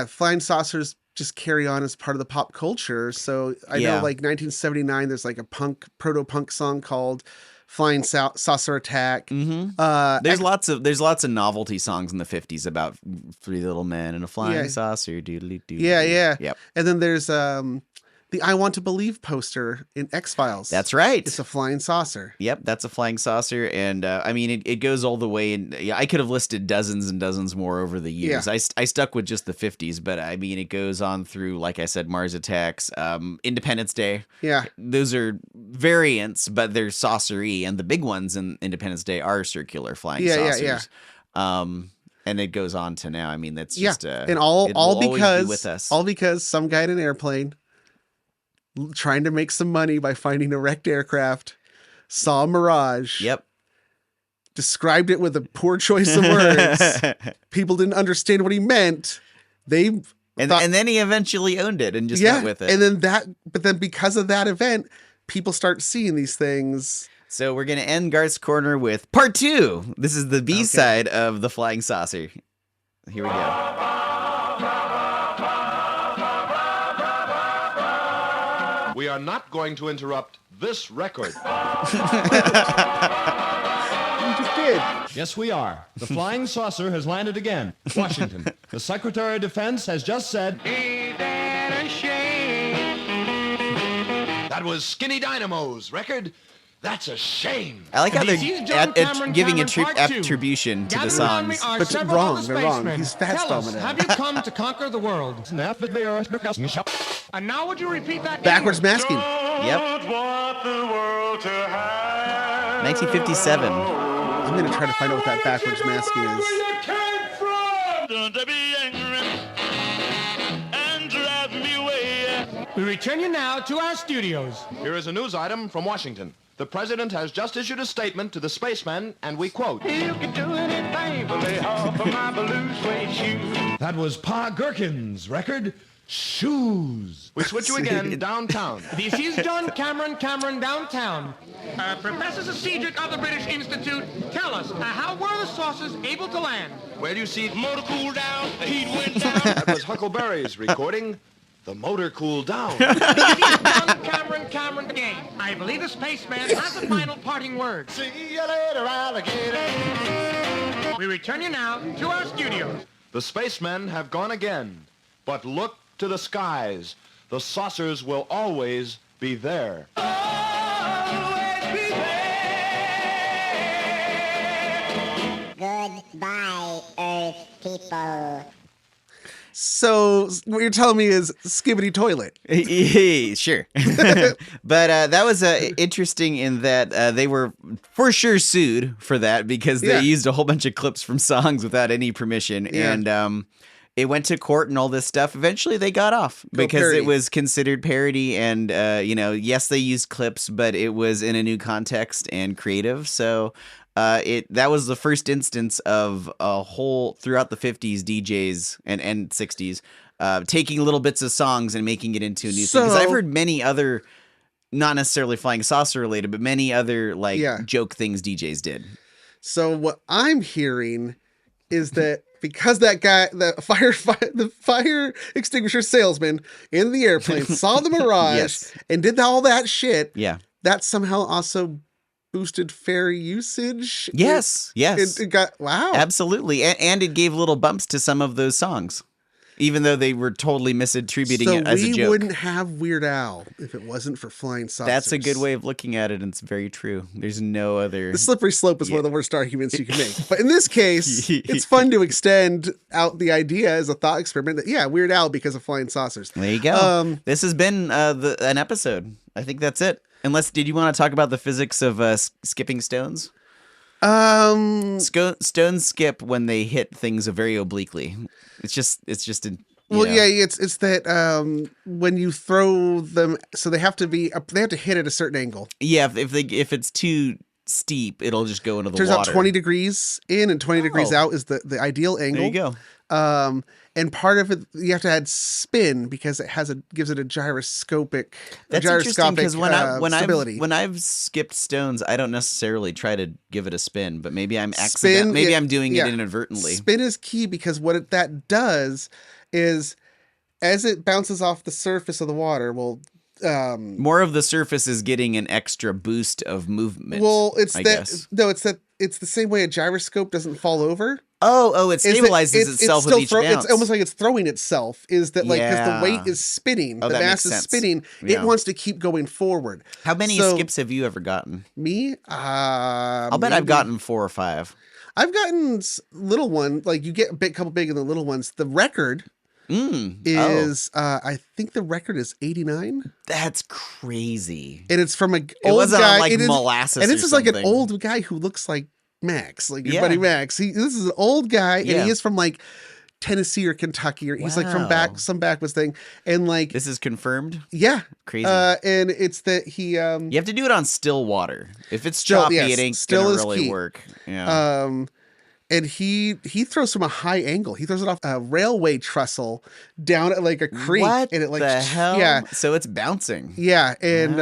flying saucers just carry on as part of the pop culture. So I know, like 1979, there's like a proto-punk song called "Flying Saucer Attack." Mm-hmm. There's lots of novelty songs in the 50s about three little men and a flying saucer. Doodly-doo. Yeah. Yep. And then there's the "I Want to Believe" poster in X-Files. That's right. It's a flying saucer. Yep, that's a flying saucer, and I mean it goes all the way. And I could have listed dozens and dozens more over the years. Yeah. I stuck with just the 50s, but I mean it goes on through, like I said, Mars Attacks, Independence Day. Yeah, those are variants, but they're saucer-y, and the big ones in Independence Day are circular flying saucers. And it goes on to now. I mean that's just and all because be with us. All because some guy in an airplane, trying to make some money by finding a wrecked aircraft, saw a mirage. Yep. Described it with a poor choice of words. People didn't understand what he meant. And then he eventually owned it and just went with it. And then because of that event, people start seeing these things. So we're going to end Garth's Corner with part 2. This is the B-side of the flying saucer. Here we go. We are not going to interrupt this record. You just did. Yes, we are. The flying saucer has landed again. Washington. The Secretary of Defense has just said, "Ain't that a shame?" That was Skinny Dynamo's record. That's a shame. I like how they're giving attribution to the songs. But they're wrong. He's fast bombing. Have you come to conquer the world? And now would you repeat that? Backwards masking. Yep. 1957. I'm going to try to find out what that backwards masking is. We return you now to our studios. Here is a news item from Washington. The president has just issued a statement to the spacemen, and we quote, "You can do anything but lay off of my blue suede shoes." That was Pa Gherkin's record. shoes. We switch you again downtown. This is John Cameron downtown. Professor Cedric of the British Institute, tell us, how were the saucers able to land? Where do you see Motor cooled down, the heat went down. That was Huckleberry's recording. The motor cooled down. This is John Cameron again. I believe the spaceman has the final parting word. See you later, alligator. We return you now to our studios. The spacemen have gone again. But look to the skies. The saucers will always be there. Goodbye, Earth people. So what you're telling me is skibbity toilet. Sure. But that was interesting in that they were for sure sued for that because they used a whole bunch of clips from songs without any permission. Yeah. And it went to court and all this stuff. Eventually they got off because parody. it was considered parody. And, yes, they used clips, but it was in a new context and creative. So that was the first instance of a whole throughout the 50s DJs and 60s taking little bits of songs and making it into a new thing. Because I've heard many other, not necessarily flying saucer related, but many other joke things DJs did. So what I'm hearing is that because that guy, the fire extinguisher salesman in the airplane saw the mirage and did all that shit, that somehow also boosted ferry usage. Yes. It got, wow. Absolutely. And it gave little bumps to some of those songs, even though they were totally misattributing it as a joke. We wouldn't have Weird Al if it wasn't for flying saucers. That's a good way of looking at it, and it's very true. There's no other... The slippery slope is one of the worst arguments you can make. But in this case, it's fun to extend out the idea as a thought experiment that, Weird Al because of flying saucers. There you go. This has been an episode. I think that's it. Unless, did you want to talk about the physics of skipping stones? Stones skip when they hit things very obliquely. It's just it's that when you throw them, so they have to hit at a certain angle. Yeah, if it's too steep, it'll just go into the water. Turns out 20 degrees in and 20 degrees out is the ideal angle. There you go. And part of it, you have to add spin because it gives it a gyroscopic. That's interesting because stability. when I've skipped stones, I don't necessarily try to give it a spin, but maybe I'm I'm doing it inadvertently. Spin is key because what that does is, as it bounces off the surface of the water, more of the surface is getting an extra boost of movement. Well, it's the same way a gyroscope doesn't fall over. Oh, it stabilizes itself with each bounce. It's almost like it's throwing itself. Is that because the weight is spinning, the mass is spinning, it wants to keep going forward. How many skips have you ever gotten? Me? I'll bet I've gotten 4 or 5. I've gotten little one, like you get a couple big in the little ones. The record is I think the record is 89. That's crazy. And it's from It wasn't like molasses, and it's just like an something. old guy who looks like Max, like your buddy Max. This is an old guy, and he is from like Tennessee or Kentucky, or he's like from some backwoods thing. And like this is confirmed. Yeah, crazy. And it's that he. You have to do it on still water. If it's choppy, it ain't gonna really work. Yeah. And he throws from a high angle. He throws it off a railway trestle down at like a creek. What and it like the hell? Yeah. So it's bouncing. Yeah, and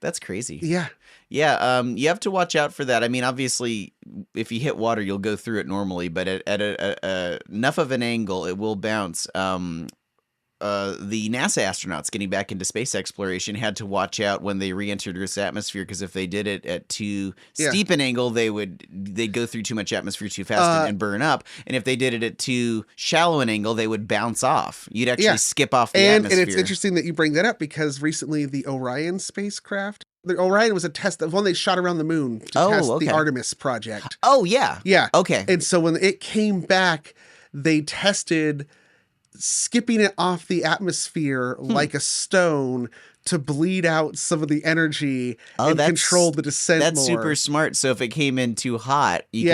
that's crazy. Yeah. Yeah, you have to watch out for that. I mean, obviously, if you hit water, you'll go through it normally, but at enough of an angle, it will bounce. The NASA astronauts getting back into space exploration had to watch out when they re-entered Earth's atmosphere, because if they did it at too steep an angle, they'd go through too much atmosphere too fast and burn up. And if they did it at too shallow an angle, they would bounce off. You'd actually skip off the atmosphere. And it's interesting that you bring that up, because recently the Orion spacecraft, the Orion was a test, the one they shot around the moon to test the Artemis project. Oh, yeah. Yeah. Okay. And so when it came back, they tested skipping it off the atmosphere like a stone to bleed out some of the energy and control the descent more. That's super smart. So if it came in too hot, you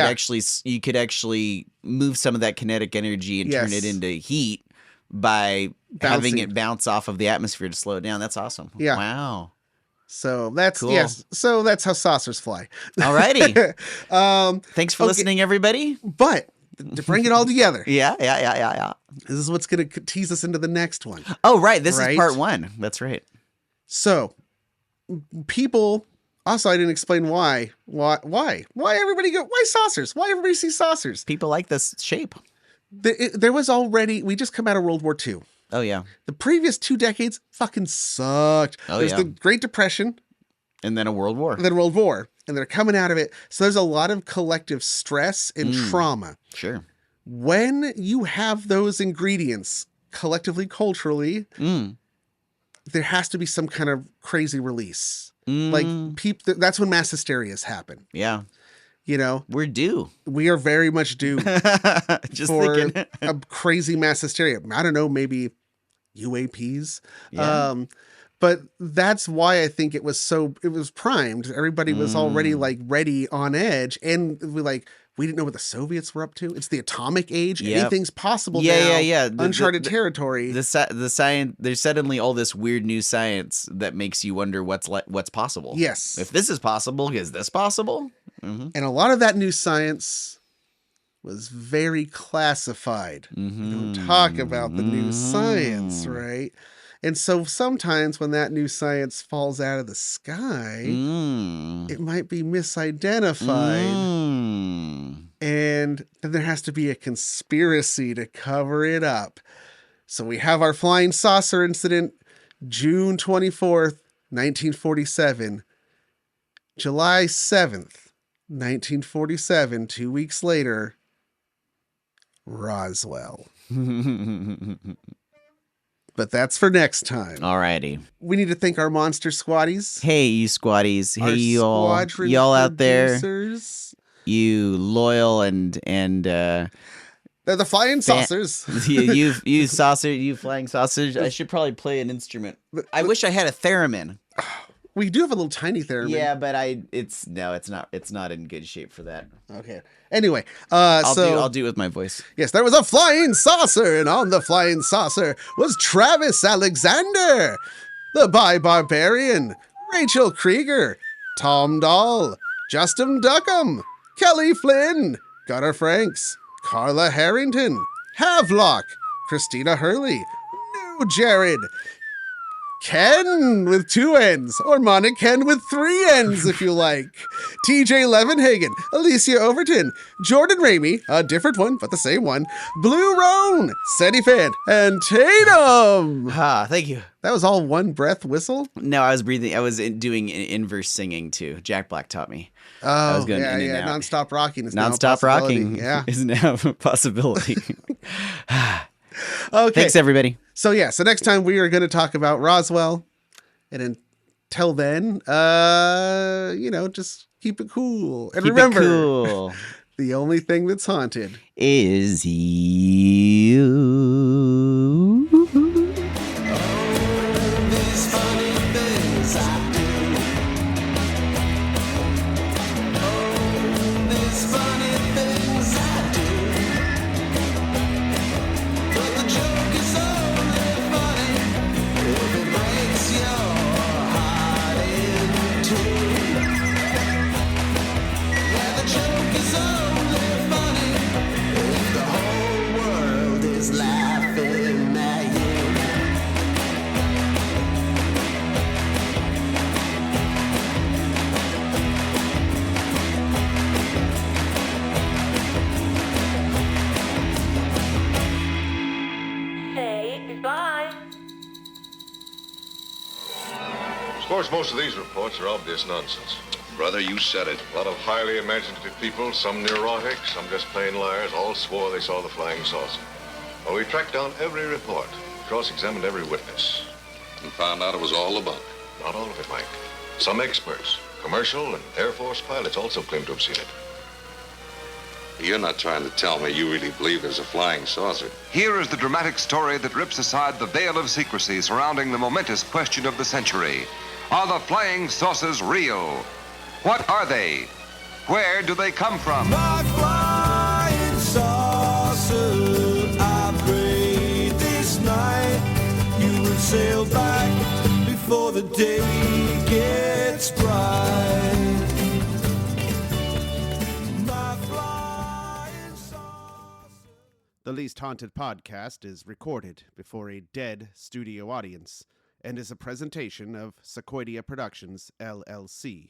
could actually move some of that kinetic energy and turn it into heat by having it bounce off of the atmosphere to slow it down. That's awesome. Yeah. Wow. So that's cool. So that's how saucers fly. Alrighty. Thanks for listening, everybody. But to bring it all together. Yeah. This is what's going to tease us into the next one. Oh, right. This is part 1. That's right. So, people also, I didn't explain why everybody why saucers? Why everybody sees saucers? People like this shape. There was already, we just come out of World War II. Oh, yeah. The previous 2 decades fucking sucked. There's the Great Depression. And then a World War. And they're coming out of it. So there's a lot of collective stress and trauma. Sure. When you have those ingredients collectively, culturally, there has to be some kind of crazy release. Like, that's when mass hysterias happen. Yeah. You know, we're due. We are very much due Just for thinking. a crazy mass hysteria. I don't know, maybe UAPs. Yeah. But that's why I think it was primed. Everybody was already like ready on edge. And we didn't know what the Soviets were up to. It's the atomic age. Yep. Anything's possible now. Yeah. Uncharted territory. The science, there's suddenly all this weird new science that makes you wonder what's possible. Yes. If this is possible, is this possible? Mm-hmm. And a lot of that new science was very classified. We don't talk about the new science, right? And so sometimes when that new science falls out of the sky, it might be misidentified. And then there has to be a conspiracy to cover it up. So we have our flying saucer incident, June 24th, 1947. July 7th, 1947, 2 weeks later, Roswell. But that's for next time. Alrighty. We need to thank our monster squatties. Hey, you squatties. Hey, Our y'all out there. producers. You loyal and They're the flying saucers. you saucer, you flying sausage. I should probably play an instrument. I wish I had a theremin. We do have a little tiny theremin. Yeah, but it's not in good shape for that. Okay. Anyway, I'll do it with my voice. Yes, there was a flying saucer, and on the flying saucer was Travis Alexander, the Barbarian, Rachel Krieger, Tom Dahl, Justin Duckham, Kelly Flynn, Gunnar Franks, Carla Harrington, Havelock, Christina Hurley, New Jared, Ken with 2 N's, or Monica Ken with 3 N's if you like, TJ Levenhagen, Alicia Overton, Jordan Ramey, a different one but the same one, Blue Roan, Sandy Fan, and Tatum. Thank you. That was all one breath whistle? No, I was breathing. I was doing inverse singing too. Jack Black taught me. Oh, I was going in and out. Non-stop rocking is now a Non-stop possibility. rocking Yeah. is now a possibility. Okay. Thanks, everybody. So next time we are going to talk about Roswell. And until then, just keep it cool. And remember, cool. The only thing that's haunted is you. These funny things I do. Oh, these funny things I do. But the joke is only funny if it breaks your heart in two. Yeah, the joke is only funny if the whole world is laughing at you. Hey, goodbye. Of course, most of these reports are obvious nonsense. Brother, you said it. A lot of highly imaginative people, some neurotic, some just plain liars, all swore they saw the flying saucer. Well, we tracked down every report, cross-examined every witness, and found out it was all a bunk. Not all of it, Mike. Some experts, commercial and Air Force pilots, also claim to have seen it. You're not trying to tell me you really believe there's a flying saucer. Here is the dramatic story that rips aside the veil of secrecy surrounding the momentous question of the century. Are the flying saucers real? What are they? Where do they come from? My flying saucer, I pray this night you will sail back before the day gets bright. My flying saucer. Least Haunted podcast is recorded before a dead studio audience and is a presentation of Sequoidea Productions, LLC.